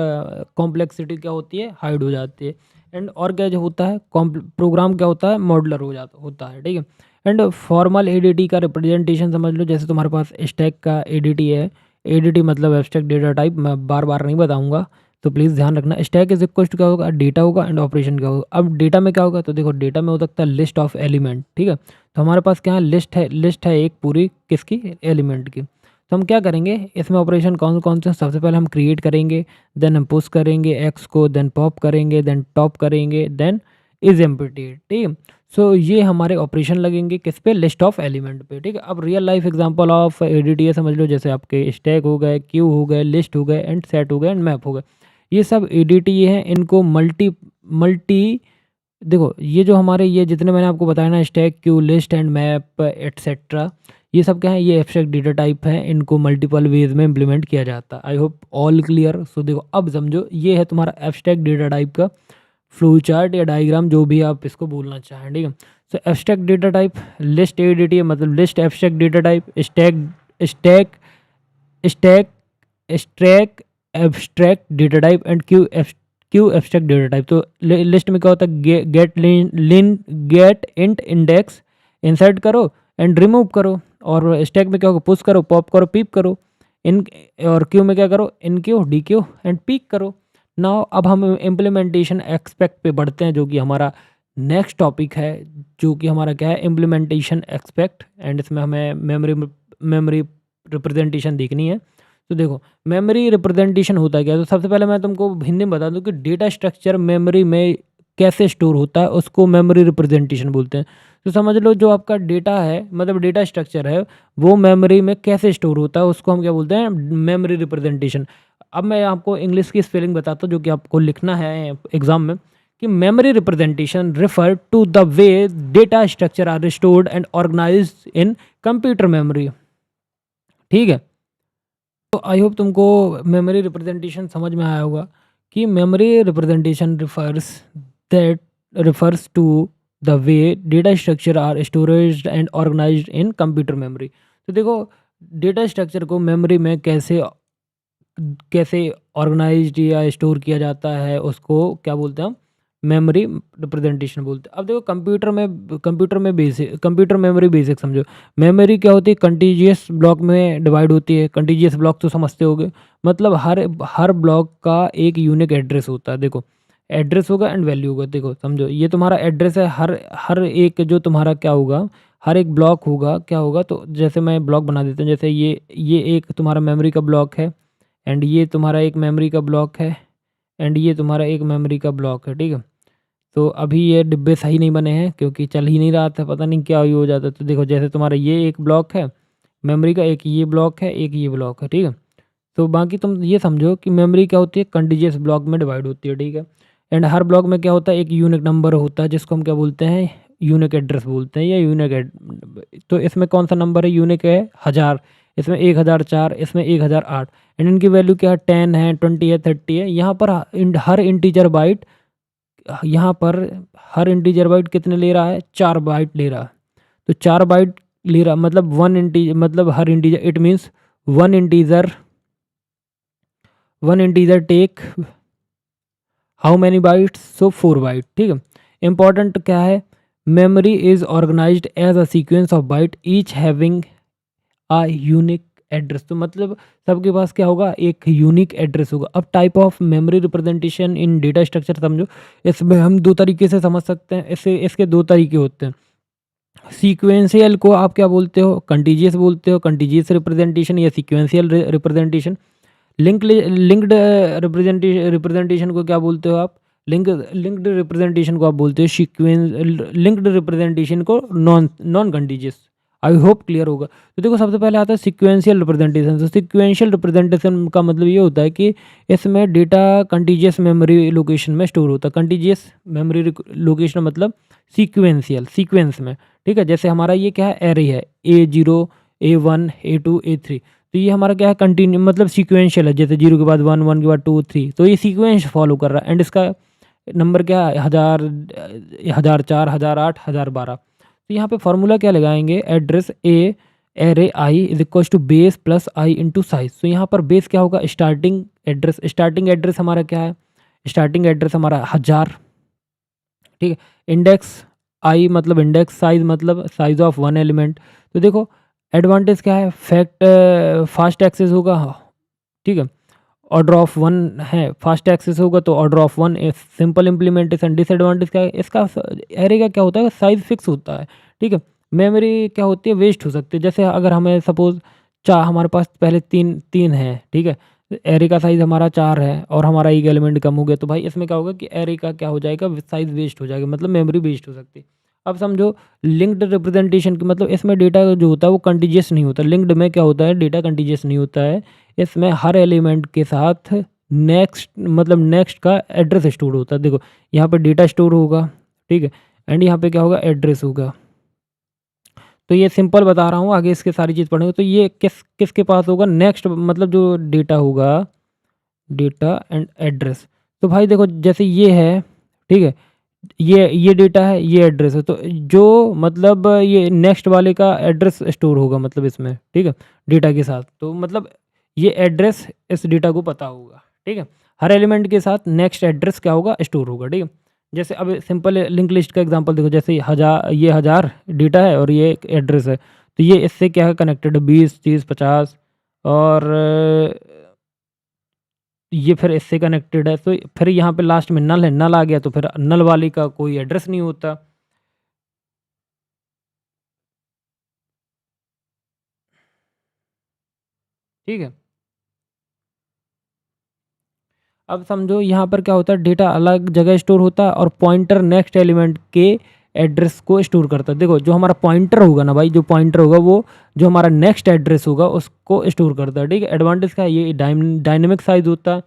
कॉम्प्लेक्सिटी क्या होती है, हाइड हो जाती है। एंड और क्या जो होता है, प्रोग्राम क्या होता है, मॉडुलर होता है, ठीक है। एंड फॉर्मल एडीटी का रिप्रेजेंटेशन समझ लो, जैसे तुम्हारे पास स्टैक का एडीटी है। एडीटी मतलब एब्स्ट्रैक्ट डेटा टाइप, मैं बार बार नहीं बताऊंगा, तो प्लीज़ ध्यान रखना। स्टैक इज इक्वल टू क्या होगा, डेटा होगा, एंड ऑपरेशन क्या होगा। अब डेटा में क्या होगा, तो देखो डेटा में हो सकता है लिस्ट ऑफ एलिमेंट, ठीक है। तो हमारे पास क्या है, लिस्ट है एक पूरी किसकी, एलिमेंट की। तो हम क्या करेंगे, इसमें ऑपरेशन कौन कौन से, सबसे पहले हम क्रिएट करेंगे, देन हम पुश करेंगे एक्स को, देन पॉप करेंगे, देन टॉप करेंगे, देन इज एम्प्टी, ठीक है। सो ये हमारे ऑपरेशन लगेंगे किस पे, लिस्ट ऑफ एलिमेंट पे, ठीक है। अब रियल लाइफ एग्जांपल ऑफ एडीटीए समझ लो, जैसे आपके स्टैक हो गए, क्यू हो गए, लिस्ट हो गए, एंड सेट हो गए, एंड मैप हो गए। ये सब एडीटीए हैं, इनको मल्टी मल्टी देखो, ये जो हमारे ये जितने मैंने आपको बताया ना, stack, Q, list and map etcetera, ये सब क्या है, ये एब्स्ट्रैक्ट डेटा टाइप है, इनको मल्टीपल वेज में इंप्लीमेंट किया जाता है। I hope all clear. So देखो अब समझो, ये है तुम्हारा एब्स्ट्रैक्ट डेटा टाइप का फ्लो चार्ट या डायग्राम, जो भी आप इसको बोलना चाहें, ठीक है। So abstract data type, list ADT मतलब list abstract data type, stack stack stack stack abstract data type, and queue abstract data type. तो लिस्ट में क्या होता है, गेट इंट इंडेक्स, इंसर्ट करो एंड रिमूव करो। और स्टैक में क्या होगा, पुश करो, पॉप करो, पीप करो। इन और क्यू में क्या करो, enqueue, dequeue and peek करो। नाउ अब हम इम्प्लीमेंटेशन एक्सपेक्ट पे बढ़ते हैं, जो कि हमारा नेक्स्ट टॉपिक है, जो कि हमारा क्या है, इम्प्लीमेंटेशन एक्सपेक्ट। एंड इसमें हमें मेमोरी रिप्रेजेंटेशन देखनी है। तो देखो, मेमोरी रिप्रेजेंटेशन होता है क्या, तो सबसे पहले मैं तुमको हिंदी में बता दूं कि डेटा स्ट्रक्चर मेमोरी में कैसे स्टोर होता है, उसको मेमोरी रिप्रेजेंटेशन बोलते हैं। तो समझ लो, जो आपका डेटा है, मतलब डेटा स्ट्रक्चर है, वो मेमोरी में कैसे स्टोर होता है, उसको हम क्या बोलते हैं, मेमोरी रिप्रेजेंटेशन। अब मैं आपको इंग्लिश की स्पेलिंग बताता हूँ, जो कि आपको लिखना है एग्जाम में, कि memory representation refer to the way data structure are stored and organize in computer memory, ठीक है। तो आई होप तुमको मेमोरी रिप्रेजेंटेशन समझ में आया होगा, कि memory representation refers to the way data structure are storage and organized in computer memory. तो देखो, डेटा स्ट्रक्चर को मेमोरी में कैसे कैसे ऑर्गेनाइज्ड या स्टोर किया जाता है, उसको क्या बोलते हैं हम, मेमोरी रिप्रेजेंटेशन बोलते हैं। अब देखो, कंप्यूटर मेमोरी बेसिक समझो। मेमोरी क्या होती है, कंटीजियस ब्लॉक में डिवाइड होती है। कंटीजियस ब्लॉक तो समझते होगे, मतलब हर ब्लॉक का एक यूनिक एड्रेस होता है। देखो, एड्रेस होगा एंड वैल्यू होगा। देखो समझो, ये तुम्हारा एड्रेस है, हर हर एक जो तुम्हारा क्या होगा, हर एक ब्लॉक होगा, क्या होगा, तो जैसे मैं ब्लॉक बना देता हूँ, जैसे ये एक तुम्हारा मेमोरी का ब्लॉक है, एंड ये तुम्हारा एक मेमोरी का ब्लॉक है, एंड ये तुम्हारा एक मेमोरी का ब्लॉक है, ठीक है। तो अभी ये डिब्बे सही नहीं बने हैं, क्योंकि चल ही नहीं रहा था, पता नहीं क्या हो जाता। तो देखो, जैसे तुम्हारा ये एक ब्लॉक है मेमोरी का, एक ये ब्लॉक है, एक ये ब्लॉक है, ठीक है। तो बाकी तुम ये समझो कि मेमोरी क्या होती है, कंटीजियस ब्लॉक में डिवाइड होती है, ठीक है। एंड हर ब्लॉक में क्या होता है, एक यूनिक नंबर होता है, जिसको हम क्या बोलते हैं, यूनिक एड्रेस बोलते हैं, या तो इसमें कौन सा नंबर है, यूनिक है 1000, इसमें 1004, इसमें 1008। एंड इनकी वैल्यू क्या है, 10 है, 20 है, 30 है। यहाँ पर हर इंटीजर बाइट, यहाँ पर हर इंटीजर बाइट कितने ले रहा है, 4 बाइट ले रहा है। तो 4 बाइट ले रहा, मतलब मतलब हर integer, it means one integer take how many bytes, so 4 byte, ठीक है। इंपॉर्टेंट क्या है, memory is organised as a sequence of byte each having a unique address. तो मतलब सबके पास क्या होगा, एक यूनिक एड्रेस होगा। अब type of memory representation in data structure समझो, इसमें हम दो तरीके से समझ सकते हैं। इसके दो तरीके होते हैं। सीक्वेंशियल को आप क्या बोलते हो, कंटीजियस बोलते हो, कंटीजियस रिप्रेजेंटेशन या सीक्वेंशियल रिप्रेजेंटेशन। लिंक्ड रिप्रेजेंटेशन को क्या बोलते हो आप, लिंक्ड रिप्रेजेंटेशन को आप बोलते हो सीक्वेंस, लिंक्ड रिप्रेजेंटेशन को नॉन कंटीजियस। आई होप क्लियर होगा। तो देखो, सबसे पहले आता है सिक्वेंशियल रिप्रेजेंटेशन। तो सिक्वेंशियल रिप्रेजेंटेशन का मतलब ये होता है कि इसमें डेटा कंटीजियस मेमोरी लोकेशन में स्टोर होता है। कंटीजियस मेमोरी लोकेशन मतलब सीक्वेंस में, ठीक है। जैसे हमारा ये क्या है, एरे है, A0, A1, A2, A3। तो ये हमारा क्या है, कंटिन्यू मतलब सीक्वेंशियल है, जैसे 0 के बाद 1, 1 के बाद 2, 3। तो ये सीक्वेंस फॉलो कर रहा है। एंड इसका नंबर क्या है, 1000, 1004, 1008, 1012। तो यहाँ पे फार्मूला क्या लगाएंगे, address A array I is equal to base plus I into size. तो यहाँ पर बेस क्या होगा, स्टार्टिंग एड्रेस। स्टार्टिंग एड्रेस हमारा क्या है, स्टार्टिंग एड्रेस हमारा 1000, ठीक है। इंडेक्स आई मतलब इंडेक्स, साइज मतलब साइज ऑफ वन एलिमेंट। तो देखो एडवांटेज क्या है, फैक्ट फास्ट एक्सेस होगा, ठीक है। ऑर्डर ऑफ वन है, फास्ट एक्सेस होगा तो order of one, simple implementation. Disadvantage क्या है, इसका एरे का क्या होता है, साइज फिक्स होता है, ठीक है। मेमोरी क्या होती है, वेस्ट हो सकती है। जैसे अगर हमें सपोज हमारे पास पहले तीन तीन है, ठीक है, एरे का साइज़ हमारा 4 है और हमारा एक एलिमेंट कम हो गया, तो भाई इसमें क्या होगा कि एरे का क्या हो जाएगा, साइज़ वेस्ट हो जाएगा, मतलब मेमोरी वेस्ट हो सकती है। अब समझो लिंक्ड रिप्रेजेंटेशन की, मतलब इसमें डेटा जो होता है वो कंटीजियस नहीं होता। लिंक्ड में क्या होता है, डेटा कंटीजियस नहीं होता है। इसमें हर एलिमेंट के साथ नेक्स्ट मतलब नेक्स्ट का एड्रेस स्टोर होता है। देखो यहाँ पर डेटा स्टोर होगा, ठीक है, एंड यहाँ पे क्या होगा, एड्रेस होगा। तो ये सिंपल बता रहा हूँ, आगे इसके सारी चीज़ पढ़ेंगे। तो ये किसके पास होगा, नेक्स्ट मतलब जो डेटा होगा, डेटा एंड एड्रेस। तो भाई देखो जैसे ये है, ठीक है, ये डेटा है, ये एड्रेस है, तो जो मतलब ये नेक्स्ट वाले का एड्रेस स्टोर होगा मतलब इसमें, ठीक है, डेटा के साथ। तो मतलब ये एड्रेस इस डेटा को पता होगा, ठीक है। हर एलिमेंट के साथ नेक्स्ट एड्रेस क्या होगा, स्टोर होगा, ठीक है। जैसे अब सिंपल लिंक लिस्ट का एग्जांपल देखो, जैसे 1000 डेटा है और ये एक एड्रेस है, तो ये इससे क्या है कनेक्टेड, 20 30 50, और ये फिर इससे कनेक्टेड है। तो फिर यहाँ पे लास्ट में नल है, नल आ गया तो फिर नल वाले का कोई एड्रेस नहीं होता, ठीक है। अब समझो यहाँ पर क्या होता है, डेटा अलग जगह स्टोर होता है और पॉइंटर नेक्स्ट एलिमेंट के एड्रेस को स्टोर करता है। देखो जो हमारा पॉइंटर होगा ना भाई, जो पॉइंटर होगा वो जो हमारा नेक्स्ट एड्रेस होगा उसको स्टोर करता है, ठीक है। एडवांटेज का ये डायनेमिक साइज होता है,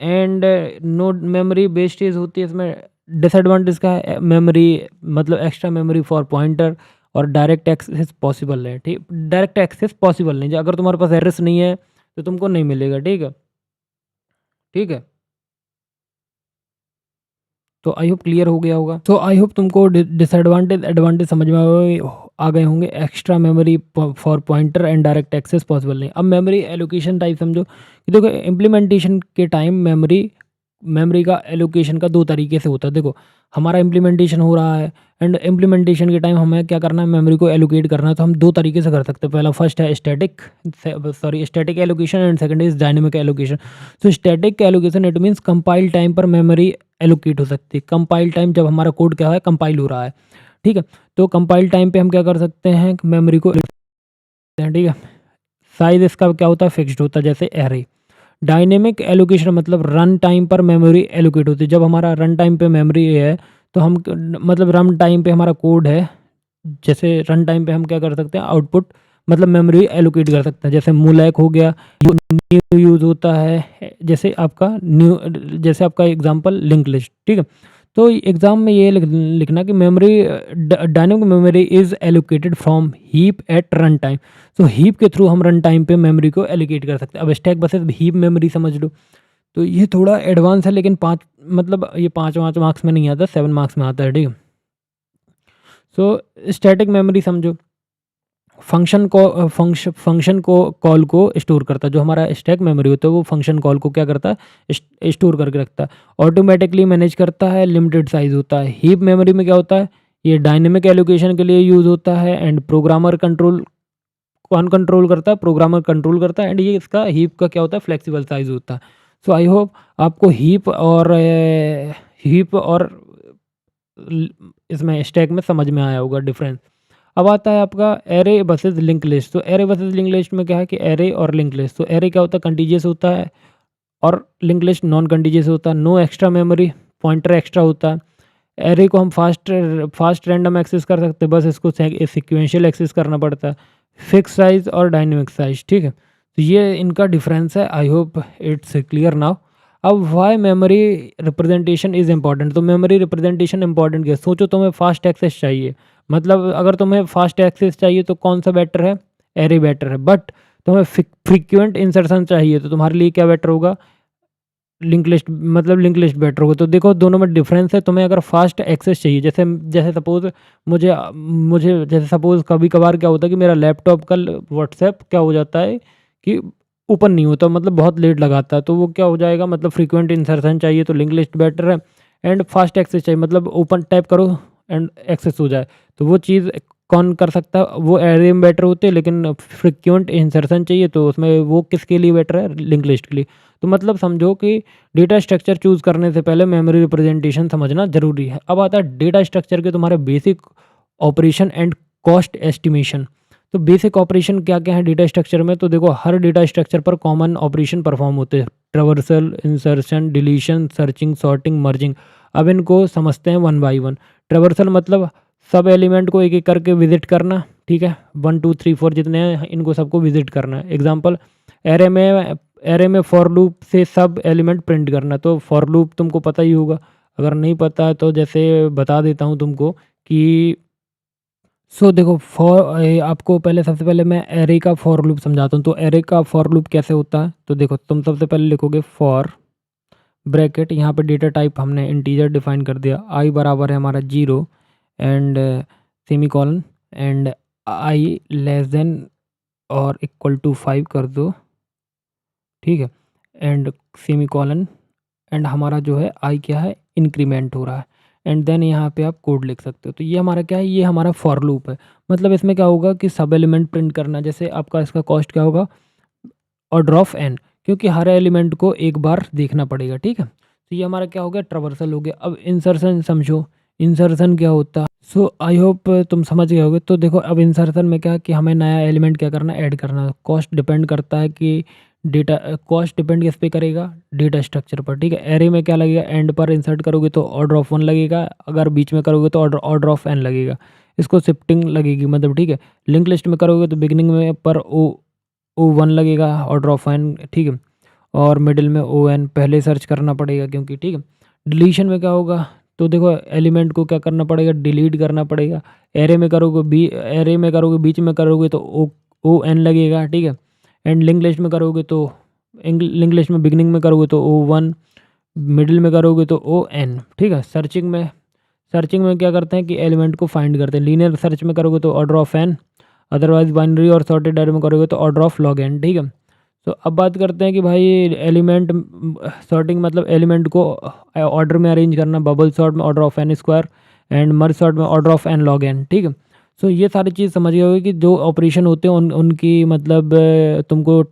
एंड नो मेमोरी वेस्टेज होती है इसमें। डिसएडवांटेज का है, मेमोरी मतलब एक्स्ट्रा मेमोरी फॉर पॉइंटर, और डायरेक्ट एक्सेस पॉसिबल है, ठीक। डायरेक्ट एक्सेस पॉसिबल नहीं, अगर तुम्हारे पास एड्रेस नहीं है तो तुमको नहीं मिलेगा, ठीक है, ठीक है। तो आई होप क्लियर हो गया होगा। तो आई होप तुमको डिसएडवांटेज एडवांटेज समझ में आ गए होंगे। Extra memory for pointer and direct access possible नहीं। अब मेमोरी एलोकेशन टाइप समझो कि देखो इम्प्लीमेंटेशन के टाइम मेमोरी का एलोकेशन का दो तरीके से होता है। देखो हमारा इम्प्लीमेंटेशन हो रहा है एंड इम्प्लीमेंटेशन के टाइम हमें क्या करना है, मेमोरी को एलोकेट करना है। तो हम दो तरीके से कर सकते हैं। पहला फर्स्ट है static allocation and second is dynamic allocation. तो static allocation it means compile time पर मेमोरी एलोकेट हो सकती है। कंपाइल टाइम जब हमारा कोड क्या है, कंपाइल हो रहा है, ठीक है। तो कंपाइल टाइम पे हम क्या कर सकते हैं, मेमोरी को, ठीक है। साइज इसका क्या होता है, फिक्स्ड होता है, जैसे एरे। डायनेमिक एलोकेशन मतलब रन टाइम पर मेमोरी एलोकेट होती है। जब हमारा रन टाइम पे मेमोरी है तो हम मतलब रन टाइम पे हमारा कोड है, जैसे रन टाइम पे हम क्या कर सकते हैं, आउटपुट मतलब मेमोरी एलोकेट कर सकते हैं। जैसे मूलैक हो गया, न्यू यूज़ होता है, जैसे आपका एग्जांपल लिंक लिस्ट, ठीक है। तो एग्जाम में ये लिखना कि memory dynamic memory is allocated from heap at run time. तो हीप के थ्रू हम रन टाइम पे मेमोरी को एलोकेट कर सकते हैं। अब स्टैक वर्सेस हीप मेमोरी समझ लो। तो ये थोड़ा एडवांस है, लेकिन मतलब ये 5 मार्क्स में नहीं आता, 7 मार्क्स में आता है, ठीक है। सो स्टैटिक मेमोरी समझो, फंक्शन को कॉल को स्टोर करता है। जो हमारा स्टैक मेमोरी होता है वो फंक्शन कॉल को क्या करता है, स्टोर करके रखता है, ऑटोमेटिकली मैनेज करता है, लिमिटेड साइज होता है। हीप मेमोरी में क्या होता है, ये डायनेमिक एलोकेशन के लिए यूज़ होता है एंड प्रोग्रामर कंट्रोल, कौन कंट्रोल करता है, प्रोग्रामर कंट्रोल करता है। एंड ये इसका हीप का क्या होता है, फ्लेक्सिबल साइज होता है। सो आई होप आपको हीप और इसमें स्टैक में समझ में आया होगा डिफरेंस। अब आता है आपका एरे वर्सेस लिंक लिस्ट। तो एरे वर्सेस लिंक लिस्ट में क्या है कि एरे और लिंक लिस्ट, तो एरे क्या होता है, कंटीजियस होता है, और लिंक लिस्ट नॉन कंटीजियस होता है। No extra memory, pointer extra होता है। एरे को हम फास्ट रैंडम एक्सेस कर सकते हैं, बस इसको सिक्वेंशियल एक्सेस करना पड़ता है। फिक्स साइज और डायनेमिक साइज, ठीक है। तो ये इनका डिफरेंस है। I hope it's clear now. अब why memory representation is important. तो मेमोरी रिप्रेजेंटेशन इंपॉर्टेंट क्या, सोचो तुम्हें फास्ट एक्सेस चाहिए, मतलब अगर तुम्हें फास्ट एक्सेस चाहिए तो कौन सा बेटर है, एरे बेटर है। बट तुम्हें फ्रीक्वेंट इंसर्शन चाहिए तो तुम्हारे लिए क्या बेटर होगा, लिंक लिस्ट बेटर होगा। तो देखो दोनों में डिफरेंस है। तुम्हें अगर फास्ट एक्सेस चाहिए, जैसे जैसे सपोज़ मुझे जैसे सपोज़ कभी-कभार क्या होता है कि मेरा लैपटॉप का व्हाट्सएप क्या हो जाता है कि ओपन नहीं होता, मतलब बहुत लेट लगाता है। तो वो क्या हो जाएगा, मतलब फ्रीक्वेंट इंसर्शन चाहिए तो लिंक लिस्ट बेटर है। एंड फास्ट एक्सेस चाहिए, मतलब ओपन टैप करो एंड एक्सेस हो जाए। तो वो चीज़ कौन कर सकता है, वो एरे में बेटर होते हैं, लेकिन फ्रीक्वेंट इंसर्शन चाहिए तो उसमें वो किसके लिए बेटर है, लिंक लिस्ट के लिए। तो मतलब समझो कि डेटा स्ट्रक्चर चूज़ करने से पहले मेमोरी रिप्रेजेंटेशन समझना ज़रूरी है। अब आता है डेटा स्ट्रक्चर के तुम्हारे basic operation and cost estimation. तो बेसिक ऑपरेशन क्या-क्या है डेटा स्ट्रक्चर में, तो देखो हर डेटा स्ट्रक्चर पर कॉमन ऑपरेशन परफॉर्म होते हैं। Traversal, insertion, deletion, searching, sorting, merging. अब इनको समझते हैं वन बाय वन। ट्रैवर्सल मतलब सब एलिमेंट को एक-एक करके विज़िट करना, ठीक है? 1, 2, 3, 4 जितने हैं इनको सबको विज़िट करना है। एग्ज़ाम्पल एरे में फॉर लूप से सब एलिमेंट प्रिंट करना। तो फॉर लूप तुमको पता ही होगा, अगर नहीं पता है तो जैसे बता देता हूँ तुमको कि देखो आपको पहले सबसे पहले मैं एरे का फॉर लूप समझाता हूँ। तो एरे का फॉर लूप कैसे होता है, तो देखो तुम सबसे पहले लिखोगे फॉर ब्रैकेट, यहाँ पे डेटा टाइप हमने इंटीजर डिफाइन कर दिया, आई बराबर है हमारा 0 and semicolon and I less than और इक्वल टू 5 कर दो, ठीक है? एंड सेमीकोलन एंड हमारा जो है आई क्या है, इंक्रीमेंट हो रहा है। एंड देन यहाँ पे आप कोड लिख सकते हो। तो ये हमारा क्या है, ये हमारा फॉर लूप है। मतलब इसमें क्या होगा कि सब एलिमेंट प्रिंट करना, जैसे आपका इसका कॉस्ट क्या होगा, ऑर्डर ऑफ एन, क्योंकि हर एलिमेंट को एक बार देखना पड़ेगा, ठीक है? तो ये हमारा क्या हो गया, ट्रावर्सल हो गया। अब इंसर्शन समझो, इंसर्शन क्या होता है। आई होप तुम समझ गए होगे। तो देखो अब इंसर्शन में क्या है कि हमें नया एलिमेंट क्या करना है, ऐड करना है। कॉस्ट डिपेंड करता है कि डेटा कॉस्ट डिपेंड किस पे करेगा, डेटा स्ट्रक्चर पर, ठीक है? एरे में क्या लगेगा, एंड पर इंसर्ट करोगे तो ऑर्डर ऑफ 1 लगेगा, अगर बीच में करोगे तो ऑर्डर ऑफ एन लगेगा। इसको शिफ्टिंग लगेगी, मतलब ठीक है? लिंक लिस्ट में करोगे तो बिगिनिंग में पर ओ 1 लगेगा, ऑर्डर ऑफ एन, ठीक है? और मिडिल में ओ एन पहले सर्च करना पड़ेगा क्योंकि, ठीक है? डिलीशन में क्या होगा, तो देखो एलिमेंट को क्या करना पड़ेगा, डिलीट करना पड़ेगा। एरे में करोगे बीच में करोगे तो ओ एन लगेगा, ठीक है? एंड लिंक लिस्ट में करोगे तो लिंक लिस्ट में बिगिनिंग में करोगे तो ओ 1, मिडिल में करोगे तो ओ एन, ठीक है? सर्चिंग में क्या करते हैं कि एलिमेंट को फाइंड करते हैं। लीनियर सर्च में करोगे तो order of N, otherwise binary और सॉर्टेड एरे में करोगे तो ऑर्डर ऑफ लॉग एन, ठीक है? तो अब बात करते हैं कि भाई एलिमेंट सॉर्टिंग, मतलब एलिमेंट को ऑर्डर में अरेंज करना। बबल सॉर्ट में order of N square and merge sort में order of n log n, ठीक है? ये सारी चीज़ समझ गए होगे कि जो ऑपरेशन होते हैं उनकी मतलब तुमको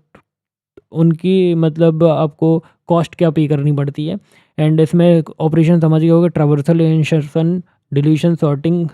उनकी मतलब आपको कॉस्ट क्या पे करनी पड़ती है। एंड इसमें ऑपरेशन समझ गए होगे, traversal, insertion, deletion, sorting,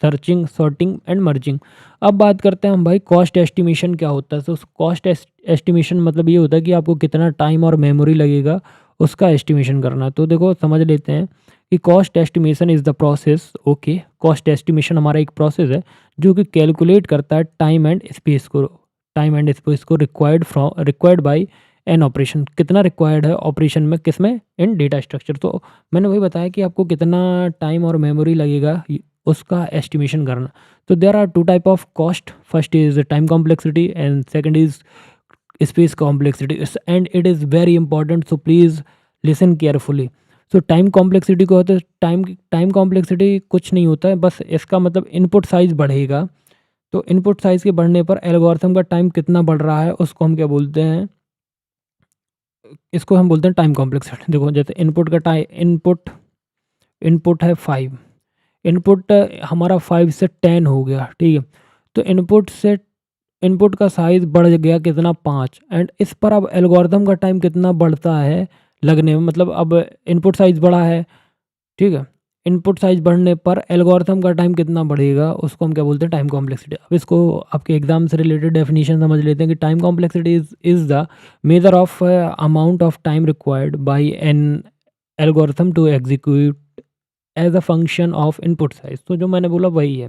searching, sorting and merging. अब बात करते हैं हम भाई कॉस्ट एस्टिमेशन क्या होता है। तो कॉस्ट एस्टिमेशन मतलब ये होता है कि आपको कितना टाइम और मेमोरी लगेगा उसका एस्टिमेशन करना। तो देखो समझ लेते हैं कि cost estimation is the process, okay? Cost estimation हमारा एक प्रोसेस है जो कि कैलकुलेट करता है टाइम एंड स्पेस को रिक्वायर्ड बाय एन ऑपरेशन। कितना रिक्वायर्ड है ऑपरेशन में, किस में, इन डेटा स्ट्रक्चर। तो मैंने वही बताया कि आपको कितना टाइम और मेमोरी लगेगा उसका एस्टिमेशन करना। तो there are two type of cost, first is time complexity and second is space complexity, and it is very important, so please listen carefully. Time complexity को होता है, टाइम कॉम्प्लेक्सिटी कुछ नहीं होता है, बस इसका मतलब इनपुट साइज़ बढ़ेगा। तो इनपुट साइज़ के बढ़ने पर एल्गोरिथम का टाइम कितना बढ़ रहा है उसको हम क्या बोलते हैं, इसको हम बोलते हैं टाइम कॉम्प्लेक्सिटी। देखो जैसे इनपुट है 5, इनपुट हमारा 5 से 10 हो गया, ठीक है? तो इनपुट का साइज़ बढ़ गया कितना, 5, एंड इस पर अब एल्गोरिथम का टाइम कितना बढ़ता है लगने में, मतलब अब इनपुट साइज़ बढ़ा है, ठीक है? इनपुट साइज़ बढ़ने पर एल्गोरिथम का टाइम कितना बढ़ेगा उसको हम क्या बोलते हैं, टाइम कॉम्प्लेक्सिटी। अब इसको आपके एग्जाम से रिलेटेड डेफिनेशन समझ लेते हैं कि time complexity is the measure of amount of time required by an algorithm to execute as a function of input size. तो जो मैंने बोला वही है।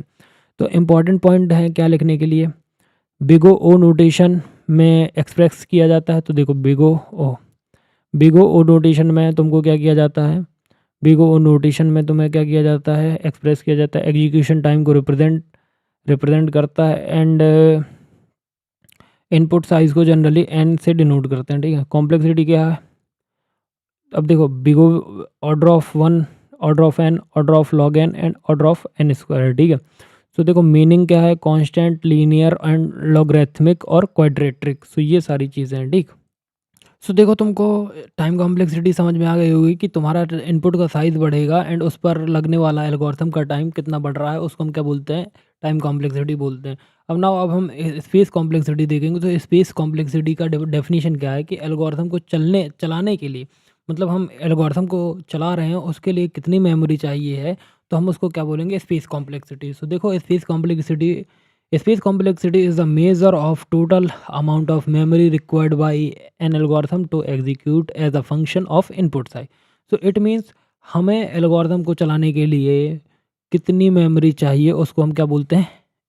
तो इम्पॉर्टेंट पॉइंट है क्या लिखने के लिए, बिग ओ नोटेशन में एक्सप्रेस किया जाता है। तो देखो बिग ओ नोटेशन में तुमको क्या किया जाता है, बिग ओ नोटेशन में तुम्हें क्या किया जाता है, एक्सप्रेस किया जाता है, एग्जीक्यूशन टाइम को रिप्रेजेंट करता है एंड इनपुट साइज को जनरली एन से डिनोट करते हैं, ठीक है? कॉम्प्लेक्सिटी क्या है, अब देखो big o order of one, order of N, order of log N and order of N square, ठीक है। सो देखो मीनिंग क्या है, कांस्टेंट, लीनियर एंड लॉगरिथमिक और क्वाड्रेटिक। सो ये सारी चीज़ें हैं, ठीक। सो देखो तुमको टाइम कॉम्प्लेक्सिटी समझ में आ गई होगी कि तुम्हारा इनपुट का साइज़ बढ़ेगा एंड उस पर लगने वाला एल्गोरिथम का टाइम कितना बढ़ रहा है, उसको हम क्या बोलते हैं, टाइम कॉम्प्लेक्सिटी बोलते हैं। अब हम स्पेस कॉम्प्लेक्सिटी देखेंगे। तो स्पेस कॉम्प्लेक्सिटी का डेफिनेशन क्या है कि एल्गोरिथम को चलाने के लिए, मतलब हम एल्गोरिथम को चला रहे हैं उसके लिए कितनी मेमोरी चाहिए है, तो हम उसको क्या बोलेंगे, स्पेस कॉम्प्लेक्सिटी। सो देखो space complexity is the measure of total amount of memory required by an algorithm to execute as a function of input size. So it means हमें एल्गोरिथम को चलाने के लिए कितनी मेमोरी चाहिए, उसको हम क्या बोलते हैं,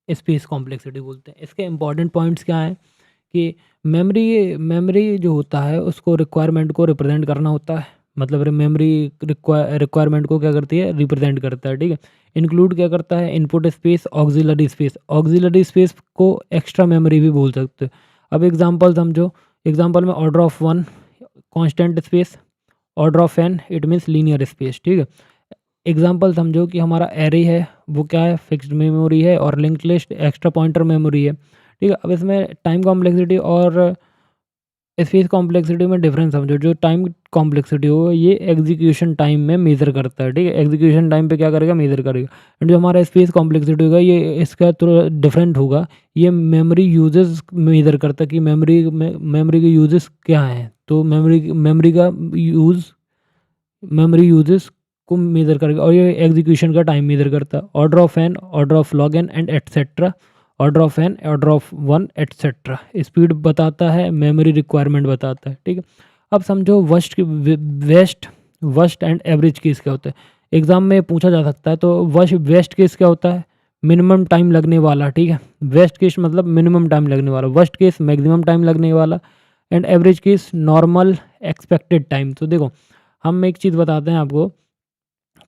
स्पेस कॉम्प्लेक्सिटी बोलते हैं। इसके इंपॉर्टेंट पॉइंट्स क्या हैं कि मेमोरी जो होता है उसको रिक्वायरमेंट को रिप्रेजेंट करना होता है, मतलब मेमोरी रिक्वायरमेंट को क्या करती है, रिप्रेजेंट करता है, ठीक है। इंक्लूड क्या करता है, input space, auxiliary space. Auxiliary space को एक्स्ट्रा मेमोरी भी बोल सकते हैं। अब एग्जांपल समझो, एग्जांपल में order of one constant space, order of N it means linear space, ठीक है। एग्जांपल समझो कि हमारा एरे है वो क्या है, फिक्स्ड मेमोरी है, और linked list extra pointer memory है, ठीक है। अब इसमें टाइम कॉम्प्लेक्सिटी और स्पेस कॉम्प्लेक्सिटी में डिफरेंस समझो। जो टाइम कॉम्प्लेक्सिटी हो ये एग्जीक्यूशन टाइम में मेज़र करता है, ठीक है, एग्जीक्यूशन टाइम पे क्या करेगा, मेज़र करेगा। एंड जो हमारा स्पेस कॉम्प्लेक्सिटी होगा ये इसका थोड़ा डिफरेंट होगा, ये मेमोरी यूजेस मेज़र करता है कि मेमोरी के यूजेस क्या हैं। तो मेमोरी यूजेस को मेज़र करेगा, और ये एग्जीक्यूशन का टाइम मेज़र करता है। Order of N, order of log N and etcetera, order of N, order of one etcetera. Speed बताता है, मेमोरी रिक्वायरमेंट बताता है, ठीक है। अब समझो वर्स्ट एंड एवरेज केस क्या होता है, एग्जाम में पूछा जा सकता है। तो वेस्ट केस क्या होता है, मिनिमम टाइम लगने वाला, ठीक है। वेस्ट केस मतलब मिनिमम टाइम लगने वाला, वर्स्ट केस मैक्सिमम टाइम लगने वाला, and average case normal expected time. तो देखो हम एक चीज़ बताते हैं आपको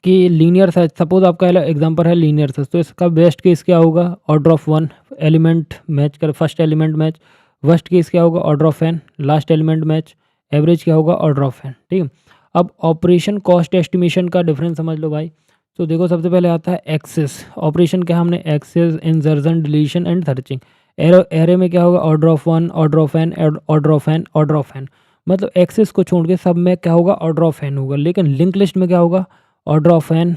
कि लीनियर सर्च, सपोज आपका एग्जांपल है लीनियर सर्च, तो इसका बेस्ट केस क्या होगा, order of one element match कर, first element match. Worst case क्या होगा, order of N, last element match. Average क्या होगा, ऑर्डर ऑफ एन, ठीक है। अब ऑपरेशन कॉस्ट एस्टिमेशन का डिफरेंस समझ लो भाई। तो देखो सबसे पहले आता है एक्सेस ऑपरेशन, क्या हमने access, insertion, deletion and searching. Array में क्या होगा, order of one, order of N, order of N, order of N. मतलब एक्सेस को छोड़ के सब में क्या होगा, ऑर्डर ऑफ एन होगा। लेकिन लिंक लिस्ट में क्या होगा, order of N,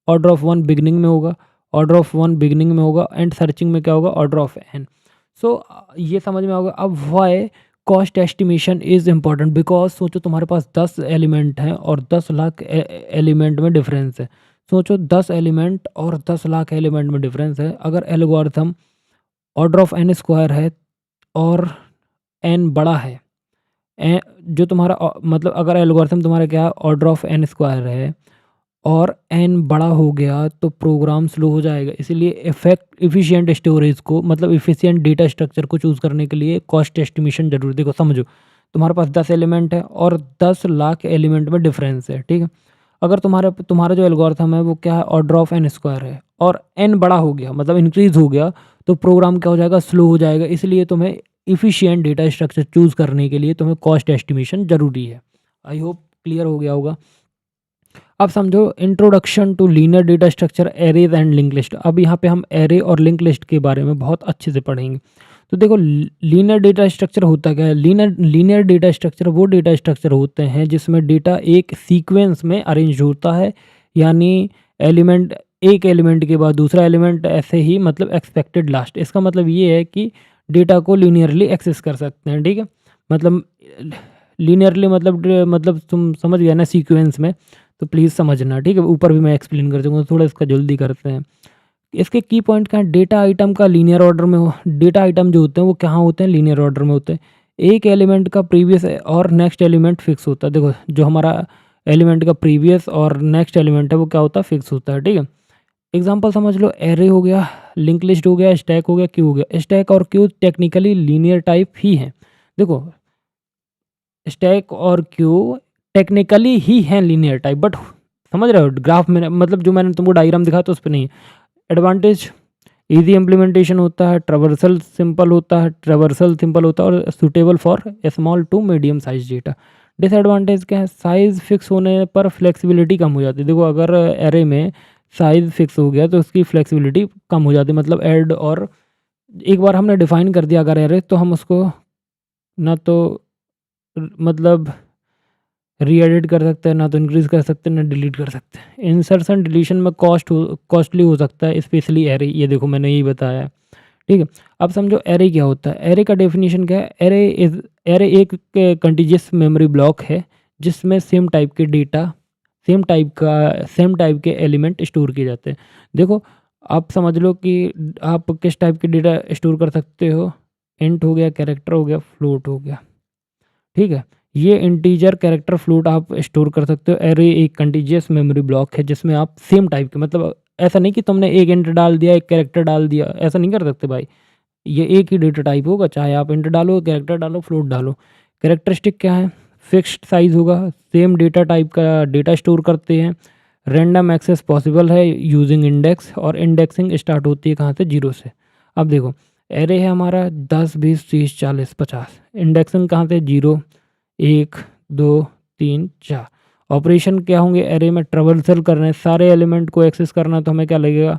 order of one beginning में होगा, ऑर्डर ऑफ वन बिगनिंग में होगा, एंड सर्चिंग में क्या होगा, ऑर्डर ऑफ एन। सो ये समझ में होगा। अब why cost estimation is important, because सोचो तुम्हारे पास 10 एलिमेंट हैं और 10 लाख एलिमेंट में डिफरेंस है। सोचो 10 एलिमेंट और 10 लाख एलिमेंट में डिफरेंस है। अगर algorithm order of N square है और एन बड़ा है, जो तुम्हारा मतलब अगर एल्गोरिथम तुम्हारा क्या ऑर्डर ऑफ एन स्क्वायर है और एन बड़ा हो गया तो प्रोग्राम स्लो हो जाएगा। इसलिए इफिशिएंट स्टोरेज को, मतलब इफिशिएंट डेटा स्ट्रक्चर को चूज़ करने के लिए कॉस्ट एस्टिमेशन जरूर। देखो समझो तुम्हारे पास 10 एलिमेंट है और 10 लाख एलिमेंट में डिफरेंस है, ठीक है। अगर तुम्हारा जो एल्गोरिथम है वो क्या है, ऑर्डर ऑफ एन स्क्वायर है, और एन बड़ा हो गया मतलब इंक्रीज हो गया, तो प्रोग्राम क्या हो जाएगा, स्लो हो जाएगा। इसलिए तुम्हें इफिशिएंट डेटा स्ट्रक्चर चूज़ करने के लिए तुम्हें कॉस्ट एस्टिमेशन ज़रूरी है। आई होप क्लियर हो गया होगा। अब समझो introduction to linear data structure, arrays and link list. अब यहाँ पे हम एरे और लिंक लिस्ट के बारे में बहुत अच्छे से पढ़ेंगे। तो देखो लीनियर डेटा स्ट्रक्चर होता क्या है, लीनियर डेटा स्ट्रक्चर वो डेटा स्ट्रक्चर होते हैं जिसमें डेटा एक सीक्वेंस में अरेंज होता है, यानी एलिमेंट एक एलिमेंट के बाद दूसरा एलिमेंट, ऐसे ही मतलब एक्सपेक्टेड लास्ट। इसका मतलब ये है कि डेटा को लीनियरली एक्सेस कर सकते हैं, ठीक है। मतलब लीनियरली मतलब तुम समझ गया ना सीक्वेंस में, तो प्लीज़ समझना, ठीक है। ऊपर भी मैं एक्सप्लेन कर दूँगा, थोड़ा इसका जल्दी करते हैं। इसके की पॉइंट क्या है, डेटा आइटम का लीनियर ऑर्डर में हो, डेटा आइटम जो होते हैं वो कहाँ होते हैं, लीनियर ऑर्डर में होते हैं। एक एलिमेंट का प्रीवियस और नेक्स्ट एलिमेंट फिक्स होता है। देखो जो हमारा एलिमेंट का प्रीवियस और नेक्स्ट एलिमेंट है वो क्या होता है, फिक्स होता है, ठीक है। एग्जाम्पल समझ लो, एरे हो गया, लिंक लिस्ट हो गया, स्टैक हो गया, क्यू हो गया। स्टैक और क्यू टेक्निकली लीनियर टाइप ही हैं। देखो स्टैक और क्यू टेक्निकली ही हैं लीनियर टाइप, बट समझ रहे हो ग्राफ में, मतलब जो मैंने तुमको डायग्राम दिखा तो उस पर नहीं है। एडवांटेज इजी इम्प्लीमेंटेशन होता है, ट्रेवर्सल सिंपल होता है और suitable for small to medium size data. Disadvantage क्या है, साइज़ फिक्स होने पर फ्लेक्सिबिलिटी कम हो जाती है। देखो अगर एरे में साइज़ फिक्स हो गया तो उसकी फ्लेक्सिबिलिटी कम हो जाती है, मतलब ऐड और एक बार हमने डिफ़ाइन कर दिया अगर एरे, तो हम उसको ना तो मतलब री-एडिट कर सकते हैं, ना तो इंक्रीज़ कर सकते हैं, ना डिलीट कर सकते हैं। इंसर्शन डिलीशन में कॉस्टली हो सकता है, स्पेशली एरे। ये देखो मैंने यही बताया है, ठीक है। अब समझो एरे क्या होता है। एरे का डेफिनेशन क्या है, एरे एक कंटीजियस मेमोरी ब्लॉक है जिसमें सेम टाइप के एलिमेंट स्टोर किए जाते हैं। देखो आप समझ लो कि आप किस टाइप के डेटा स्टोर कर सकते हो, इंट हो गया, कैरेक्टर हो गया, फ्लोट हो गया, ठीक है। ये इंटीजर, कैरेक्टर, फ्लोट आप स्टोर कर सकते हो। एरे एक कंटीजियस मेमोरी ब्लॉक है जिसमें आप सेम टाइप के, मतलब ऐसा नहीं कि तुमने एक इंट डाल दिया, एक कैरेक्टर डाल दिया, ऐसा नहीं कर सकते भाई। ये एक ही डेटा टाइप होगा, चाहे आप इंट डालो, कैरेक्टर डालो, फ्लोट डालो। कैरेक्टरिस्टिक क्या है, फिक्स्ड साइज़ होगा, सेम डेटा टाइप का डेटा स्टोर करते हैं, रैंडम एक्सेस पॉसिबल है यूजिंग इंडेक्स, और इंडेक्सिंग स्टार्ट होती है कहाँ से, 0 से। अब देखो एरे है हमारा 10, 20, 30, 40, 50, इंडेक्सिंग कहाँ से, 0, 1, 2, 3, 4। ऑपरेशन क्या होंगे एरे में, ट्रैवर्सल करना है, सारे एलिमेंट को एक्सेस करना है, तो हमें क्या लगेगा,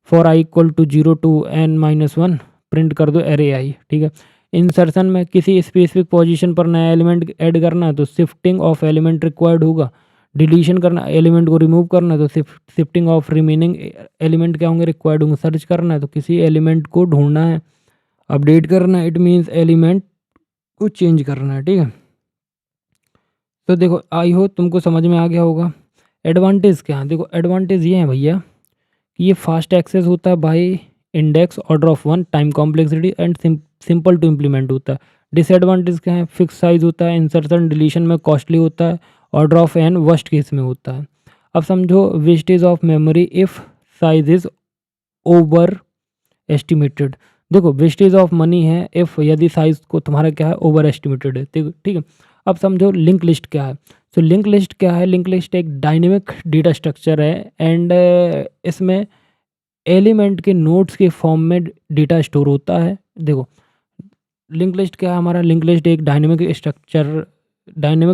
for I equal to 0 to n-1 print कर दो एरे आई, ठीक है। इंसर्शन में किसी स्पेसिफिक पोजीशन पर नया एलिमेंट ऐड करना है तो शिफ्टिंग ऑफ एलिमेंट रिक्वायर्ड होगा। डिलीशन करना, एलिमेंट को रिमूव करना है तो शिफ्टिंग ऑफ रिमेनिंग एलिमेंट क्या होंगे, रिक्वायर्ड होंगे। सर्च करना है तो किसी एलिमेंट को ढूंढना है। अपडेट करना है, इट मीन्स एलिमेंट को चेंज करना है, ठीक है। तो देखो आई हो तुमको समझ में आ गया होगा। एडवांटेज क्या है, देखो एडवांटेज ये है भैया कि ये फास्ट एक्सेस होता है by index, order of 1, time complexity and simple to implement होता है। डिसएडवांटेज क्या है, फिक्स साइज होता है, इंसर्शन डिलीशन में कॉस्टली होता है, order of n worst case में होता है। अब समझो wastage of memory if size is over estimated. देखो वेस्टेज ऑफ मनी है इफ़, यदि साइज को तुम्हारा क्या है, ओवर एस्टिमेटेड है, ठीक है। अब समझो लिंक लिस्ट क्या है। तो लिंक लिस्ट क्या है, लिंक लिस्ट एक डायनेमिक डेटा स्ट्रक्चर है एंड इसमें एलिमेंट के नोड्स के फॉर्म में डेटा स्टोर होता है। देखो लिंक लिस्ट क्या है हमारा, लिंक लिस्ट एक डायनेमिक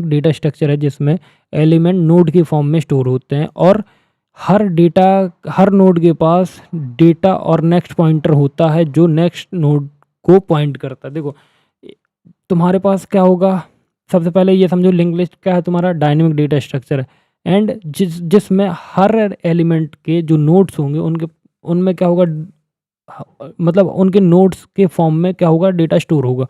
डेटा स्ट्रक्चर है जिसमें एलिमेंट नोड के फॉर्म में स्टोर होते हैं, और हर नोड के पास डेटा और नेक्स्ट पॉइंटर होता है जो नेक्स्ट नोड को पॉइंट करता है। देखो तुम्हारे पास क्या होगा, सबसे पहले ये समझो लिंक लिस्ट क्या है, तुम्हारा डायनेमिक डेटा स्ट्रक्चर है एंड जिसमें हर एलिमेंट के जो नोड्स होंगे उनमें क्या होगा, मतलब उनके नोड्स के फॉर्म में क्या होगा, डेटा स्टोर होगा।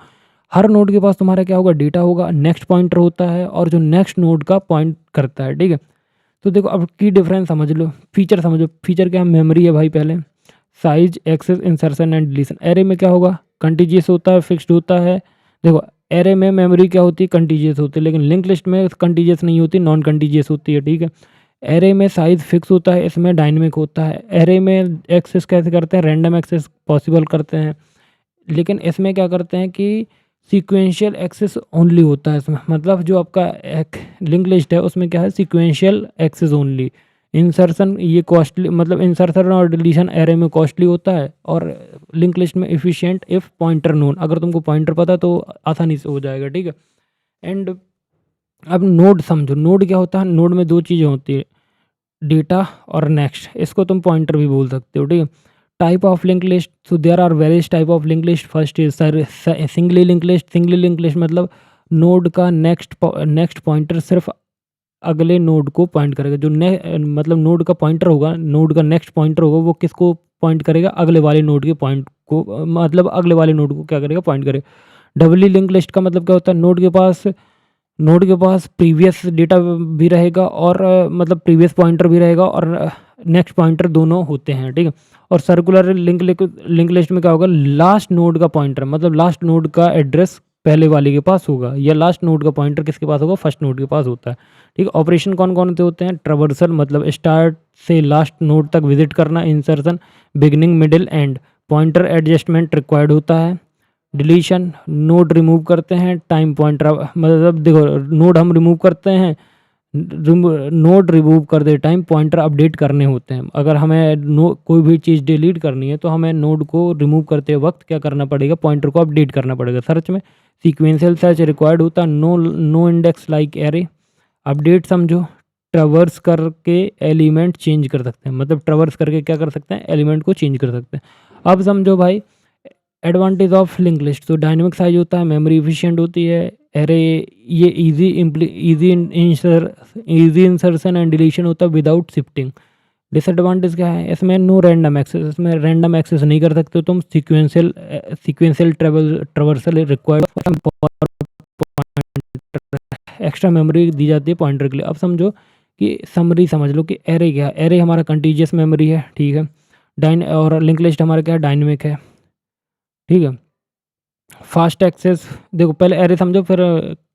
हर नोड के पास तुम्हारा क्या होगा, डेटा होगा, नेक्स्ट पॉइंटर होता है और जो नेक्स्ट नोड का पॉइंट करता है, ठीक है। तो देखो अब की डिफरेंस समझ लो, फीचर समझो। फीचर क्या है, मेमोरी है भाई पहले, size, access, insertion and deletion. Array में क्या होगा, कंटीजियस होता है, फिक्स्ड होता है। देखो एरे में मेमोरी क्या होती है, कंटीजियस होती है, लेकिन लिंक लिस्ट में कंटीजियस नहीं होती, नॉन कंटीजियस होती है, ठीक है। एरे में साइज़ फिक्स होता है, इसमें डायनेमिक होता है। एरे में एक्सेस कैसे करते हैं, रैंडम एक्सेस पॉसिबल करते हैं, लेकिन इसमें क्या करते हैं कि सीक्वेंशियल एक्सेस ओनली होता है इसमें। मतलब जो आपका एक लिंक लिस्ट है उसमें क्या है, सीक्वेंशियल एक्सेस ओनली। इंसर्शन ये कॉस्टली, मतलब इंसर्शन और डिलीशन एरे में कॉस्टली होता है, और लिंक लिस्ट में एफिशिएंट इफ़ पॉइंटर नोन। अगर तुमको पॉइंटर पता तो आसानी से हो जाएगा, ठीक है। एंड अब नोड समझो, नोड क्या होता है, नोड में दो चीज़ें होती है, डेटा और नेक्स्ट। इसको तुम पॉइंटर भी बोल सकते हो, ठीक है। Type of link list, so there are various type of link list. First is singly link list. Singly link list मतलब नोड का नेक्स्ट पॉइंटर सिर्फ अगले नोड को पॉइंट करेगा। जो मतलब नोड का पॉइंटर होगा, नोड का नेक्स्ट पॉइंटर होगा, वो किसको पॉइंट करेगा, अगले वाले नोड के पॉइंट को, मतलब अगले वाले नोड को क्या करेगा, पॉइंट करेगा। डबली लिंक लिस्ट का मतलब क्या होता है, नोड के पास प्रीवियस डेटा भी रहेगा और मतलब प्रीवियस पॉइंटर भी रहेगा और नेक्स्ट पॉइंटर दोनों होते हैं, ठीक है। और सर्कुलर लिंक लिस्ट में क्या होगा, लास्ट नोड का पॉइंटर, मतलब लास्ट नोड का एड्रेस पहले वाले के पास होगा, या लास्ट नोड का पॉइंटर किसके पास होगा, फर्स्ट नोड के पास होता है, ठीक है। ऑपरेशन कौन कौन से होते हैं, ट्रैवर्सल मतलब स्टार्ट से लास्ट नोड तक विजिट करना, insertion beginning middle and, pointer adjustment required होता है, डिलीशन नोड रिमूव करते हैं, टाइम पॉइंटर मतलब देखो नोड हम रिमूव करते हैं, नोड रिमूव कर दे टाइम पॉइंटर अपडेट करने होते हैं। अगर हमें कोई भी चीज़ डिलीट करनी है तो हमें नोड को रिमूव करते वक्त क्या करना पड़ेगा, पॉइंटर को अपडेट करना पड़ेगा। सर्च में सीक्वेंशियल सर्च रिक्वायर्ड होता, no index like array. Update समझो, ट्रवर्स करके एलिमेंट चेंज कर सकते हैं, मतलब ट्रवर्स करके क्या कर सकते हैं, एलिमेंट को चेंज कर सकते हैं। अब समझो भाई एडवांटेज ऑफ लिंक लिस्ट, तो डायनेमिक साइज होता है, मेमोरी इफिशिएंट होती है, एरे ये इजी इंसर्शन एंड डिलीशन होता है विदाउट शिफ्टिंग। डिसएडवांटेज क्या है, इसमें नो रैंडम एक्सेस, इसमें रैंडम एक्सेस नहीं कर सकते हो तुम, sequential traversal required, extra memory दी जाती है पॉइंटर के लिए। अब समझो कि समरी समझ लो कि एरे क्या है, एरे हमारा कंटीजियस मेमोरी है, ठीक है, और लिंक लिस्ट हमारा क्या है, डायनेमिक है, ठीक है। फास्ट एक्सेस, देखो पहले एरे समझो फिर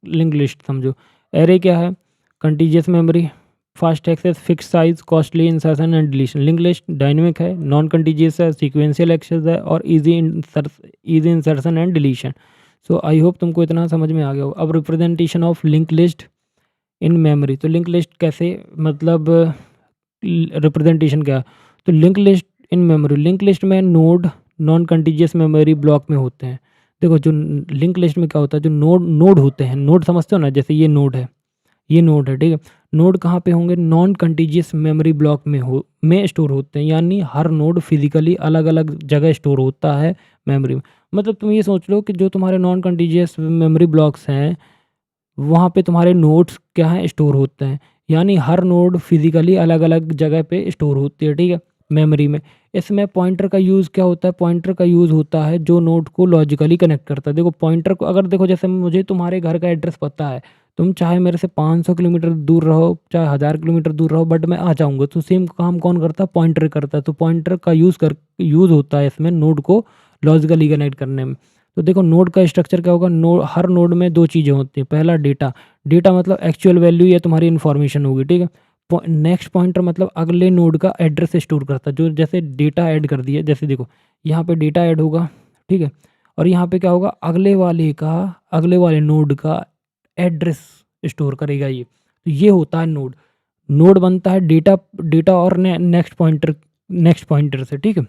लिंक लिस्ट समझो। एरे क्या है, contiguous memory, fast access, fix size, costly insertion and deletion. Link list dynamic है, नॉन कंटीजियस है, सीक्वेंशियल एक्सेस है, और easy insertion and deletion. So I hope तुमको इतना समझ में आ गया हो। अब representation of link list in memory, तो लिंक लिस्ट कैसे, मतलब रिप्रेजेंटेशन क्या है, तो link list in memory, link list में node non contiguous memory block में होते हैं। देखो जो लिंक लिस्ट में क्या होता है, जो नोड होते हैं, नोड समझते हो ना, जैसे ये नोड है, ये नोड है, ठीक है। नोड कहाँ पे होंगे, नॉन कंटीजियस मेमोरी ब्लॉक में स्टोर होते हैं, यानी हर नोड फिजिकली अलग अलग जगह स्टोर होता है मेमोरी में। मतलब तुम ये सोच लो कि जो तुम्हारे नॉन कंटीजियस मेमोरी ब्लॉक्स हैं वहाँ पे तुम्हारे नोड्स क्या है, स्टोर होते हैं, यानी हर नोड फिजिकली अलग अलग जगह पे स्टोर होती है, ठीक है, मेमोरी में। इसमें पॉइंटर का यूज़ क्या होता है, पॉइंटर का यूज़ होता है जो नोड को लॉजिकली कनेक्ट करता है। देखो पॉइंटर को अगर देखो, जैसे मुझे तुम्हारे घर का एड्रेस पता है, तुम चाहे मेरे से 500 किलोमीटर दूर रहो, चाहे 1000 किलोमीटर दूर रहो, बट मैं आ जाऊँगा, तो सेम काम कौन करता है, पॉइंटर करता है। तो पॉइंटर का यूज़ होता है इसमें नोड को लॉजिकली कनेक्ट करने में। तो देखो नोड का स्ट्रक्चर क्या होगा, हर नोड में दो चीज़ें होती हैं। पहला डेटा, डेटा मतलब एक्चुअल वैल्यू या तुम्हारी इन्फॉर्मेशन होगी, ठीक है। नेक्स्ट पॉइंटर मतलब अगले नोड का एड्रेस स्टोर करता है, जो जैसे डेटा ऐड कर दिया, जैसे देखो यहाँ पे डेटा ऐड होगा, ठीक है, और यहाँ पे क्या होगा, अगले वाले नोड का एड्रेस स्टोर करेगा ये। तो ये होता है नोड। नोड बनता है डेटा और नेक्स्ट पॉइंटर से, ठीक है,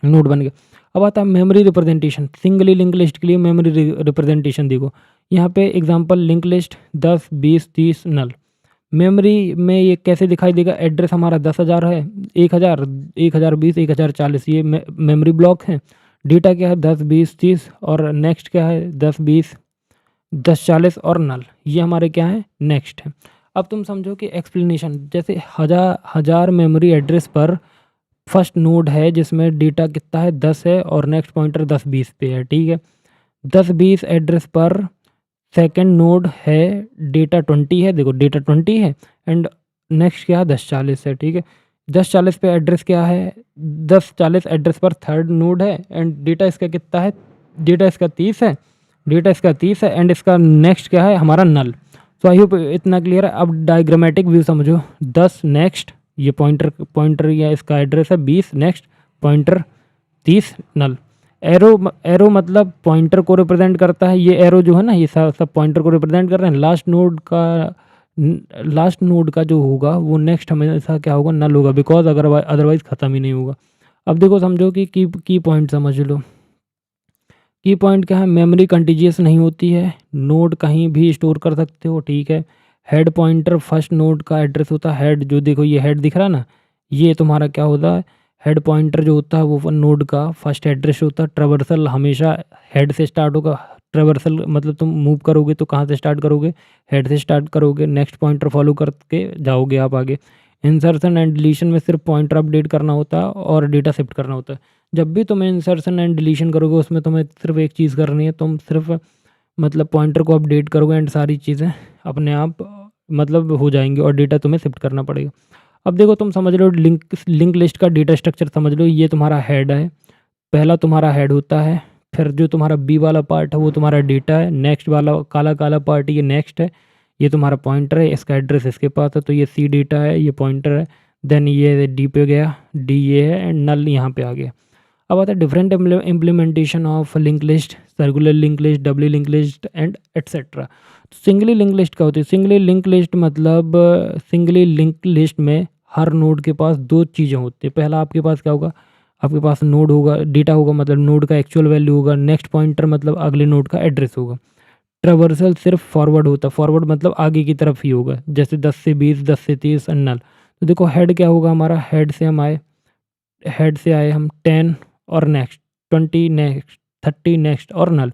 नोड बन गया। अब आता है memory representation, singly link list के लिए मेमोरी रिप्रेजेंटेशन। देखो यहाँ पे एग्जांपल लिंक लिस्ट 10, 20, 30 नल। मेमोरी में ये कैसे दिखाई देगा, एड्रेस हमारा 10,000 है, 1000, 1020, 1040, ये मेमोरी ब्लॉक है। डेटा क्या है 10, 20, 30, और नेक्स्ट क्या है 10, 20, 1040 और नल, ये हमारे क्या है, नेक्स्ट है। अब तुम समझो कि एक्सप्लेनेशन, जैसे हजार मेमोरी एड्रेस पर फर्स्ट नोड है जिसमें डेटा कितना है 10 है, और नेक्स्ट पॉइंटर 10, 20 पे है, ठीक है। 10, 20 एड्रेस पर सेकंड नोड है, डेटा 20 है, देखो डेटा 20 है, एंड नेक्स्ट क्या है 1040 है, ठीक है। 1040 पे एड्रेस क्या है, 1040 एड्रेस पर थर्ड नोड है, एंड डेटा इसका कितना है, डेटा इसका 30 है, एंड इसका नेक्स्ट क्या है हमारा नल। सो आई होप इतना क्लियर है। अब डायग्रामेटिक व्यू समझो, 10 नेक्स्ट, ये पॉइंटर या इसका एड्रेस है 20, नेक्स्ट पॉइंटर 30 नल। एरो मतलब पॉइंटर को रिप्रेजेंट करता है, ये एरो जो है ना, ये सब पॉइंटर को रिप्रेजेंट कर रहे हैं। लास्ट नोड का जो होगा वो नेक्स्ट हमेशा क्या होगा, नल होगा, बिकॉज अदरवाइज ख़त्म ही नहीं होगा। अब देखो समझो कि की पॉइंट समझ लो। की पॉइंट क्या है, मेमोरी कंटीजियस नहीं होती है, नोड कहीं भी स्टोर कर सकते हो, ठीक है। हेड पॉइंटर फर्स्ट नोड का एड्रेस होता है, हेड जो देखो ये हेड दिख रहा है ना, ये तुम्हारा क्या होता है, हेड पॉइंटर जो होता है वो नोड का फर्स्ट एड्रेस होता है। ट्रेवर्सल हमेशा हेड से स्टार्ट होगा, ट्रेवर्सल मतलब तुम मूव करोगे तो कहाँ से स्टार्ट करोगे, हेड से स्टार्ट करोगे, नेक्स्ट पॉइंटर फॉलो करके जाओगे आप आगे। इंसर्शन एंड डिलीशन में सिर्फ पॉइंटर अपडेट करना होता है और डेटा शिफ्ट करना होता है। जब भी तुम इंसर्शन एंड डिलीशन करोगे उसमें तुम्हें सिर्फ एक चीज़ करनी है, तुम सिर्फ मतलब पॉइंटर को अपडेट करोगे एंड सारी चीज़ें अपने आप मतलब हो जाएंगी, और डेटा तुम्हें शिफ्ट करना पड़ेगा। अब देखो तुम समझ लो लिंक लिस्ट का डेटा स्ट्रक्चर समझ लो, ये तुम्हारा हेड है, पहला तुम्हारा हेड होता है, फिर जो तुम्हारा बी वाला पार्ट है वो तुम्हारा डेटा है, नेक्स्ट वाला काला काला पार्ट ये नेक्स्ट है, ये तुम्हारा पॉइंटर है, इसका एड्रेस इसके पास है, तो ये सी डेटा है, ये पॉइंटर है, देन ये डी पे गया, डी ये है, एंड नल यहाँ पे आ गया। अब आता है different implementation of link list, circular link list, doubly link list and etcetera. Singly link list क्या होती है, सिंगली लिंक लिस्ट मतलब सिंगली लिंक लिस्ट में हर नोड के पास दो चीज़ें होती है। पहला आपके पास क्या होगा, आपके पास नोड होगा, डेटा होगा, मतलब नोड का एक्चुअल वैल्यू होगा, नेक्स्ट पॉइंटर मतलब अगले नोड का एड्रेस होगा। ट्रावर्सल सिर्फ फॉरवर्ड होता है, फॉरवर्ड मतलब आगे की तरफ ही होगा, जैसे 10 से 20, 10 से 30 एंड नल। तो देखो हेड क्या होगा हमारा, हेड से आए हम 10 और नेक्स्ट, 20 नेक्स्ट, 30 नेक्स्ट और नल।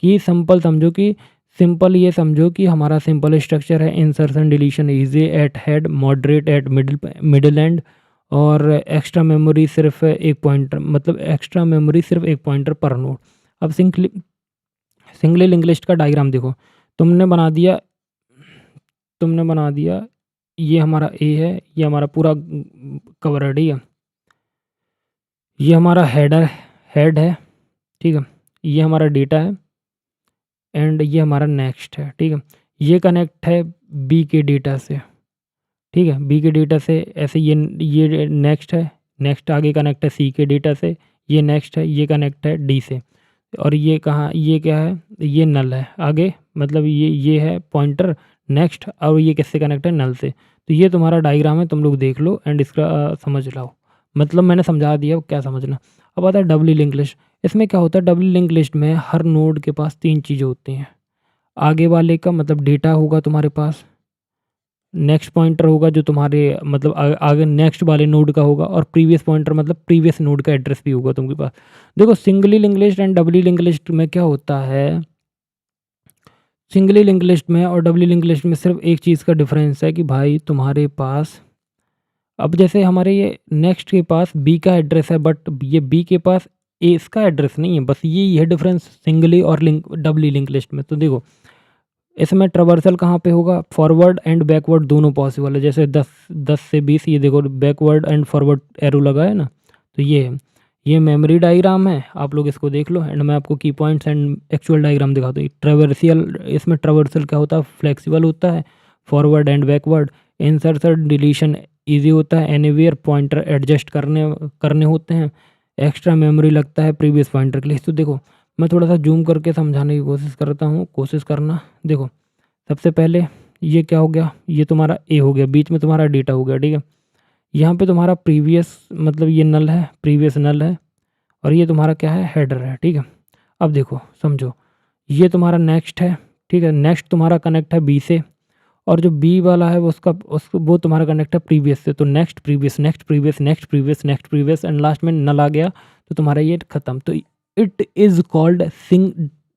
कि सिंपल समझो कि सिंपल ये समझो कि हमारा सिंपल स्ट्रक्चर है, insertion deletion easy at head, moderate eight middle and, और एक्स्ट्रा मेमोरी सिर्फ एक पॉइंटर, मतलब एक्स्ट्रा मेमोरी सिर्फ एक पॉइंटर पर नोड। अब सिंगली लिंक लिस्ट का डायग्राम देखो, तुमने बना दिया ये हमारा ए है, ये हमारा पूरा कवर है, ठीक है। ये हमारा हेड है, ठीक है। ये हमारा डेटा है एंड ये हमारा नेक्स्ट है, ठीक है। ये कनेक्ट है बी के डेटा से, ठीक है। बी के डेटा से ऐसे ये नेक्स्ट है, नेक्स्ट आगे कनेक्ट है सी के डेटा से, ये नेक्स्ट है, ये कनेक्ट है डी से, और ये कहाँ, ये क्या है, ये नल है आगे, मतलब ये है पॉइंटर नेक्स्ट, और ये किससे कनेक्ट है, नल से। तो ये तुम्हारा डायग्राम है, तुम लोग देख लो एंड इसका समझ लो। मतलब मैंने समझा दिया, क्या समझना। अब आता है डब्ली लिंक लिस्ट। इसमें क्या होता है, डब्ली लिंक लिस्ट में हर नोड के पास 3 चीज़ें होती हैं। आगे वाले का मतलब डेटा होगा तुम्हारे पास, नेक्स्ट पॉइंटर होगा जो तुम्हारे मतलब आगे नेक्स्ट वाले नोड का होगा, और प्रीवियस पॉइंटर मतलब प्रीवियस नोड का एड्रेस भी होगा तुम्हारे पास। देखो singly link list and doubly link list में क्या होता है, सिंगली लिंक लिस्ट में और डबली लिंक लिस्ट में सिर्फ एक चीज़ का डिफरेंस है कि भाई तुम्हारे पास, अब जैसे हमारे ये नेक्स्ट के पास बी का एड्रेस है, बट ये बी के पास ए इसका एड्रेस नहीं है, बस ये है डिफरेंस सिंगली और डबली लिंक लिस्ट में। तो देखो इसमें ट्रावर्सल कहाँ पे होगा, फॉरवर्ड एंड बैकवर्ड दोनों पॉसिबल है। जैसे 10 से 20, ये देखो बैकवर्ड एंड फॉरवर्ड एरो लगा है ना। तो ये है, ये मेमोरी डायग्राम है, आप लोग इसको देख लो एंड मैं आपको की पॉइंट्स एंड एक्चुअल डायग्राम दिखाता हूँ। ट्रावर्सियल, इसमें ट्रावर्सल क्या होता है, फ्लेक्सिबल होता है, forward and backward, insertion deletion easy होता है, एनीवेयर पॉइंटर एडजस्ट करने होते हैं, एक्स्ट्रा मेमोरी लगता है प्रीवियस पॉइंटर के लिए। तो देखो मैं थोड़ा सा जूम करके समझाने की कोशिश करता हूँ, कोशिश करना। देखो सबसे पहले ये क्या हो गया, ये तुम्हारा ए हो गया, बीच में तुम्हारा डेटा हो गया, ठीक है। यहाँ पे तुम्हारा प्रीवियस मतलब ये नल है, प्रीवियस नल है, और ये तुम्हारा क्या है, हेडर है, ठीक है। अब देखो समझो, ये तुम्हारा नेक्स्ट है, ठीक है। नेक्स्ट तुम्हारा कनेक्ट है बी से, और जो बी वाला है उसको वो तुम्हारा कनेक्ट है प्रीवियस से। तो next previous, next previous, next previous, next previous, and last में नल आ गया, तो तुम्हारा ये खत्म। तो it is called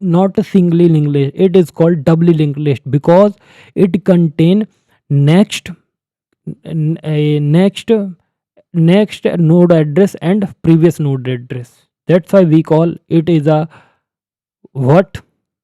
not a singly linked list, it is called doubly linked list because it contain next node address and previous node address. That's why we call it is a what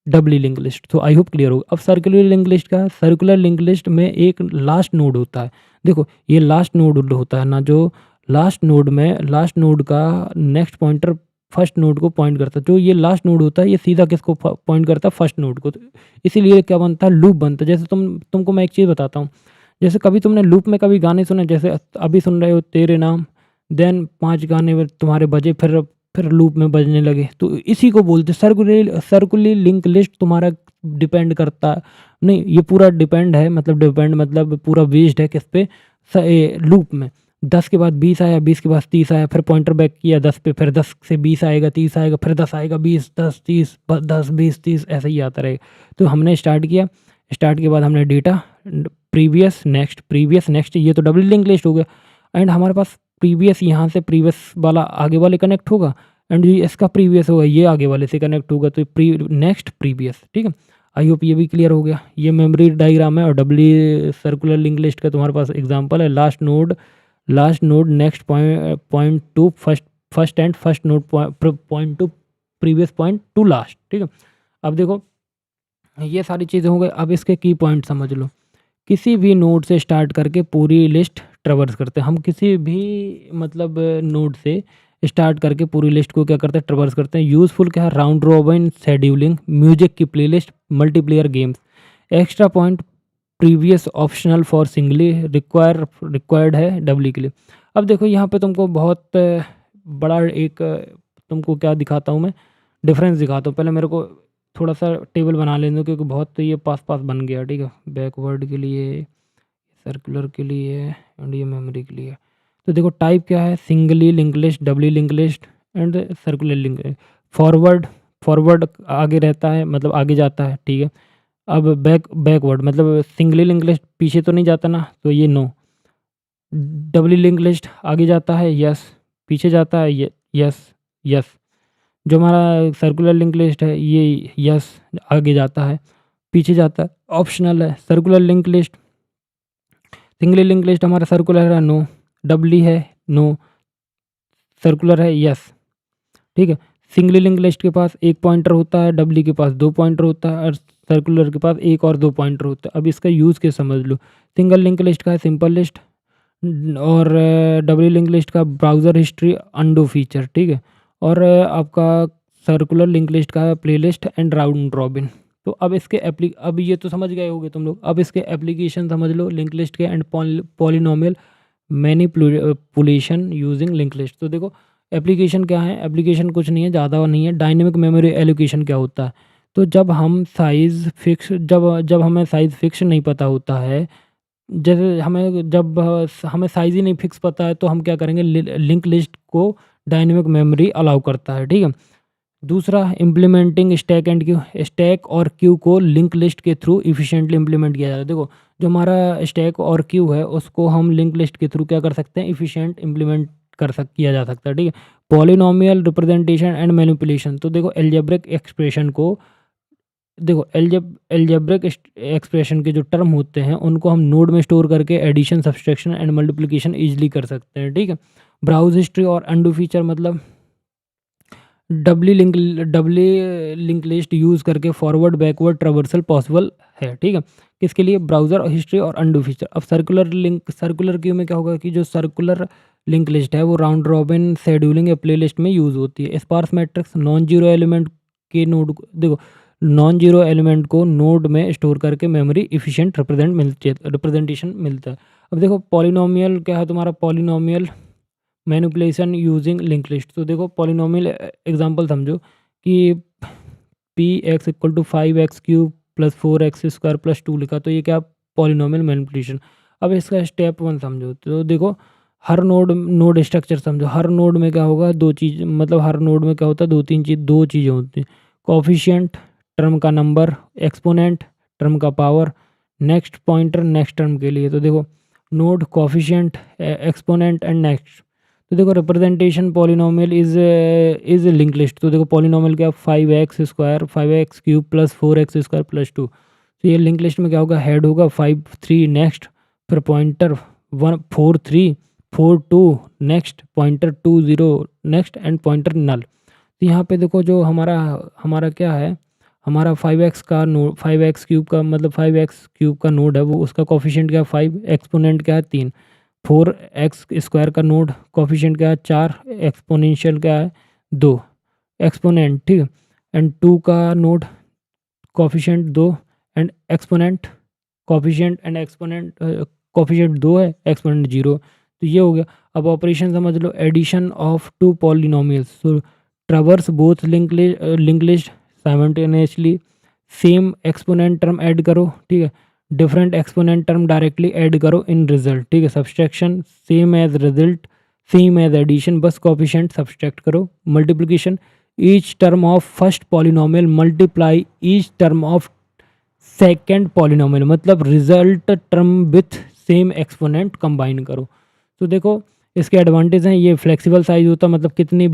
doubly link list. तो I hope clear होगा। अब circular link list का, circular link list में एक last node होता है। देखो ये लास्ट नोड होता है ना, जो लास्ट नोड में लास्ट नोड का नेक्स्ट पॉइंटर फर्स्ट नोड को पॉइंट करता है। जो ये लास्ट नोड होता है ये सीधा किसको पॉइंट करता है, फर्स्ट नोड को। तो इसीलिए क्या बनता है, लूप बनता है। जैसे तुमको मैं एक चीज़ बताता हूँ, जैसे कभी तुमने लूप में कभी गाने सुने, जैसे अभी सुन रहे हो तेरे नाम, देन 5 गाने तुम्हारे बजे, फिर लूप में बजने लगे, तो इसी को बोलते सर्कुलर लिंक लिस्ट। तुम्हारा डिपेंड करता नहीं, ये पूरा डिपेंड है, मतलब पूरा बेस्ड है किस पे, लूप में। 10 के बाद 20 आया, 20 के बाद 30 आया, फिर पॉइंटर बैक किया 10 पे, फिर 10 से 20 आएगा, 30 आएगा, फिर 10 आएगा, 20, 10, 30, 10, 20, 30, ऐसे ही आता रहेगा। तो हमने स्टार्ट किया, स्टार्ट के बाद हमने डेटा प्रीवियस नेक्स्ट, ये तो डबल लिंक लिस्ट हो गया। एंड हमारे पास प्रीवियस, यहाँ से प्रीवियस वाला आगे वाले कनेक्ट होगा, एंड ये इसका प्रीवियस होगा, ये आगे वाले से कनेक्ट होगा, तो नेक्स्ट प्रीवियस, ठीक है। आई होप ये भी क्लियर हो गया। ये मेमोरी डायग्राम है, और डबली सर्कुलर लिंक लिस्ट का तुम्हारे पास एग्जांपल है, last node next point two first and first node point two previous point two last, ठीक है। अब देखो ये सारी चीज़ें हो गई। अब इसके की पॉइंट समझ लो। किसी भी नोड से स्टार्ट करके पूरी लिस्ट ट्रैवर्स करते हैं हम, किसी भी मतलब नोड से स्टार्ट करके पूरी लिस्ट को क्या करते हैं, ट्रैवर्स करते हैं। यूज़फुल क्या है, राउंड रॉबिन शेड्यूलिंग, म्यूजिक की playlist, multiplayer games. Extra point previous optional for singly, required है डबली के लिए। अब देखो यहाँ पे तुमको बहुत बड़ा एक तुमको क्या दिखाता हूँ मैं, डिफरेंस दिखाता हूँ। पहले मेरे को थोड़ा सा टेबल बना लेने दो, क्योंकि बहुत तो ये पास बन गया, ठीक है। बैकवर्ड के लिए, सर्कुलर के लिए, एंड ये मेमोरी के लिए। तो देखो टाइप क्या है, singly link list, doubly link list and circular link. Forward आगे रहता है, मतलब आगे जाता है, ठीक है। अब बैकवर्ड मतलब सिंगली लिंक लिस्ट पीछे तो नहीं जाता ना, तो ये नो। डबली लिंक लिस्ट आगे जाता है, यस। पीछे जाता है, यस, यस। जो हमारा सर्कुलर लिंक लिस्ट है ये यस आगे जाता है, पीछे जाता है, ऑप्शनल है। Circular link list, singly link list हमारा सर्कुलर है, नो। डबली है, नो। सर्कुलर है, यस। ठीक है। सिंगली लिंक लिस्ट के पास एक पॉइंटर होता है, डबली के पास 2 पॉइंटर होता है, और सर्कुलर के पास एक और 2 पॉइंटर होता है। अब इसका यूज़ क्या समझ लो। सिंगल लिंक लिस्ट का है सिंपल लिस्ट, और डबली लिंक लिस्ट का ब्राउज़र हिस्ट्री अंडो फीचर, ठीक है। और आपका सर्कुलर लिंक लिस्ट का है प्लेलिस्ट एंड राउंड रॉबिन। तो अब इसके अब ये तो समझ गए होगे तुम लोग। अब इसके एप्लीकेशन समझ लो लिंक लिस्ट के and polynomial manipulation using link list. तो देखो एप्लीकेशन क्या है, एप्लीकेशन कुछ नहीं है, ज़्यादा नहीं है। डायनेमिक मेमोरी एलोकेशन क्या होता है, तो जब हम साइज़ फिक्स जब जब हमें साइज़ फिक्स नहीं पता होता है, जैसे हमें साइज़ ही नहीं फिक्स पता है, तो हम क्या करेंगे, लिंक लिस्ट को डायनेमिक मेमोरी अलाउ करता है, ठीक है। दूसरा, implementing stack and Q. Stack और क्यू को लिंक लिस्ट के थ्रू इफिशिएंटली इम्प्लीमेंट किया जाता है। देखो जो हमारा स्टैक और क्यू है उसको हम लिंक लिस्ट के थ्रू क्या कर सकते हैं, इफिशिएंट इम्प्लीमेंट किया जा सकता है, ठीक है। Polynomial representation and manipulation. तो देखो एल्जेब्रिक एक्सप्रेशन को, देखो एल्जेब्रिक एक्सप्रेशन के जो टर्म होते हैं उनको हम नोड में स्टोर करके addition, subtraction and multiplication easily कर सकते हैं, ठीक है। ब्राउज हिस्ट्री और अंडू फीचर मतलब डबली लिंक लिस्ट यूज़ करके फॉरवर्ड बैकवर्ड ट्रैवर्सल पॉसिबल है, ठीक है। किसके लिए, ब्राउज़र हिस्ट्री और अंडू फीचर। अब सर्कुलर क्यू में क्या होगा कि जो सर्कुलर लिंक लिस्ट है वो राउंड रॉबिन शेड्यूलिंग या प्लेलिस्ट में यूज़ होती है। Sparse matrix, non zero element के नोड, देखो नॉन जीरो एलिमेंट को नोड में स्टोर करके मेमोरी इफिशिएंट रिप्रेजेंटेशन मिलता है। अब देखो पॉलिनोमियल क्या है तुम्हारा, polynomial manipulation using link list. तो देखो पॉलिनोमियल एग्जांपल समझो कि P X equal to 5x³ plus 4x² plus 2 लिखा, तो ये क्या, पॉलिनोमियल मैनिपुलेशन। अब इसका स्टेप 1 समझो। तो देखो हर नोड स्ट्रक्चर समझो। हर नोड में क्या होगा, दो चीज़, मतलब हर नोड में क्या होता है, दो चीज़ें होती हैं। कोफिशिएंट टर्म का नंबर, एक्सपोनेंट टर्म का power, next pointer next term के लिए। तो देखो node, coefficient, exponent and next. तो देखो representation polynomial is link list. तो देखो पॉलिनोमियल क्या, 5x² 5x³ plus 4x² plus 2। तो ये लिंक लिस्ट में क्या होगा, हेड होगा 5 3 नेक्स्ट, फिर pointer 1 4 3 4 2 next, pointer 2 0 next and pointer null. तो यहाँ पे देखो जो हमारा हमारा क्या है, हमारा 5x³ का मतलब 5x³ का नोड है, वो उसका कोफिशिएंट क्या है 5, एक्सपोनेंट क्या है 3, 4x² का नोड कोफिशिएंट क्या है 4, एक्सपोनेंशियल क्या है 2 एक्सपोनेंट, ठीक है। एंड 2 का node coefficient 2 and exponent, coefficient and exponent, coefficient 2 है, एक्सपोनेंट 0। तो ये हो गया। अब ऑपरेशन समझ लो, addition of two polynomials. So traverse both link list simultaneously, same exponent term add करो, ठीक है। Different exponent term directly add करो इन रिजल्ट, ठीक है। Subtraction same as result, same as addition, बस कोफिशिएंट सब्सट्रैक्ट करो। Multiplication, each term of first polynomial multiply each term of second polynomial, मतलब result term with same exponent combine करो। तो देखो इसके एडवांटेज हैं, ये फ्लेक्सिबल साइज होता है, मतलब कितनी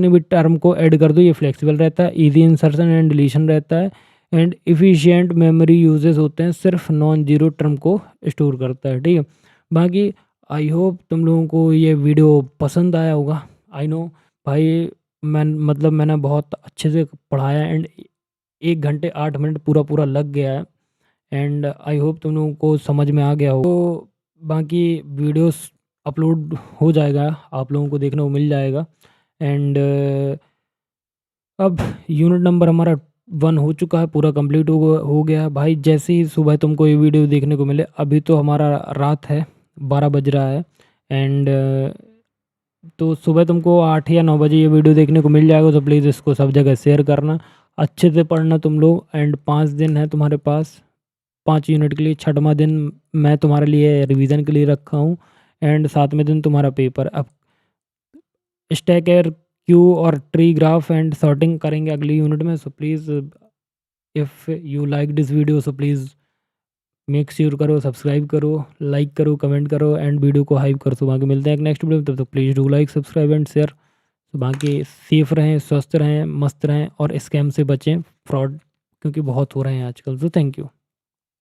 भी टर्म को ऐड कर दो ये फ्लेक्सिबल रहता है, इजी इंसर्शन एंड डिलीशन रहता है, एंड इफ़िशिएंट मेमोरी यूजेस होते हैं, सिर्फ नॉन जीरो टर्म को स्टोर करता है, ठीक है। बाकी आई होप तुम लोगों को ये वीडियो पसंद आया होगा। आई नो भाई, मैंने बहुत अच्छे से पढ़ाया, एंड 1 घंटे 8 मिनट पूरा पूरा लग गया है, एंड आई होप तुम लोगों को समझ में आ गया हो। तो बाकी वीडियोस अपलोड हो जाएगा, आप लोगों को देखने को मिल जाएगा। एंड अब यूनिट नंबर हमारा 1 हो चुका है, पूरा कंप्लीट हो गया है भाई। जैसे ही सुबह तुमको ये वीडियो देखने को मिले, अभी तो हमारा रात है, 12 बज रहा है, एंड तो सुबह तुमको 8 या 9 बजे ये वीडियो देखने को मिल जाएगा। तो प्लीज़ इसको सब जगह शेयर करना, अच्छे से पढ़ना तुम लोग। एंड 5 दिन है तुम्हारे पास, 5 यूनिट के लिए। 6वां दिन मैं तुम्हारे लिए रिवीजन के लिए रखा हूँ, एंड 7वें दिन तुम्हारा पेपर। अब स्टैक एयर क्यू और ट्री ग्राफ एंड सॉर्टिंग करेंगे अगली यूनिट में। So please if you like this video so please make sure करो, सब्सक्राइब करो, लाइक करो, कमेंट करो एंड वीडियो को हाइप करो। तो बाकी मिलते हैं एक नेक्स्ट वीडियो में, तब तक please do like, subscribe and share. तो बाकी सेफ रहें, स्वस्थ रहें, मस्त रहें और स्कैम से बचें, फ्रॉड क्योंकि बहुत हो रहे हैं आजकल। तो थैंक यू।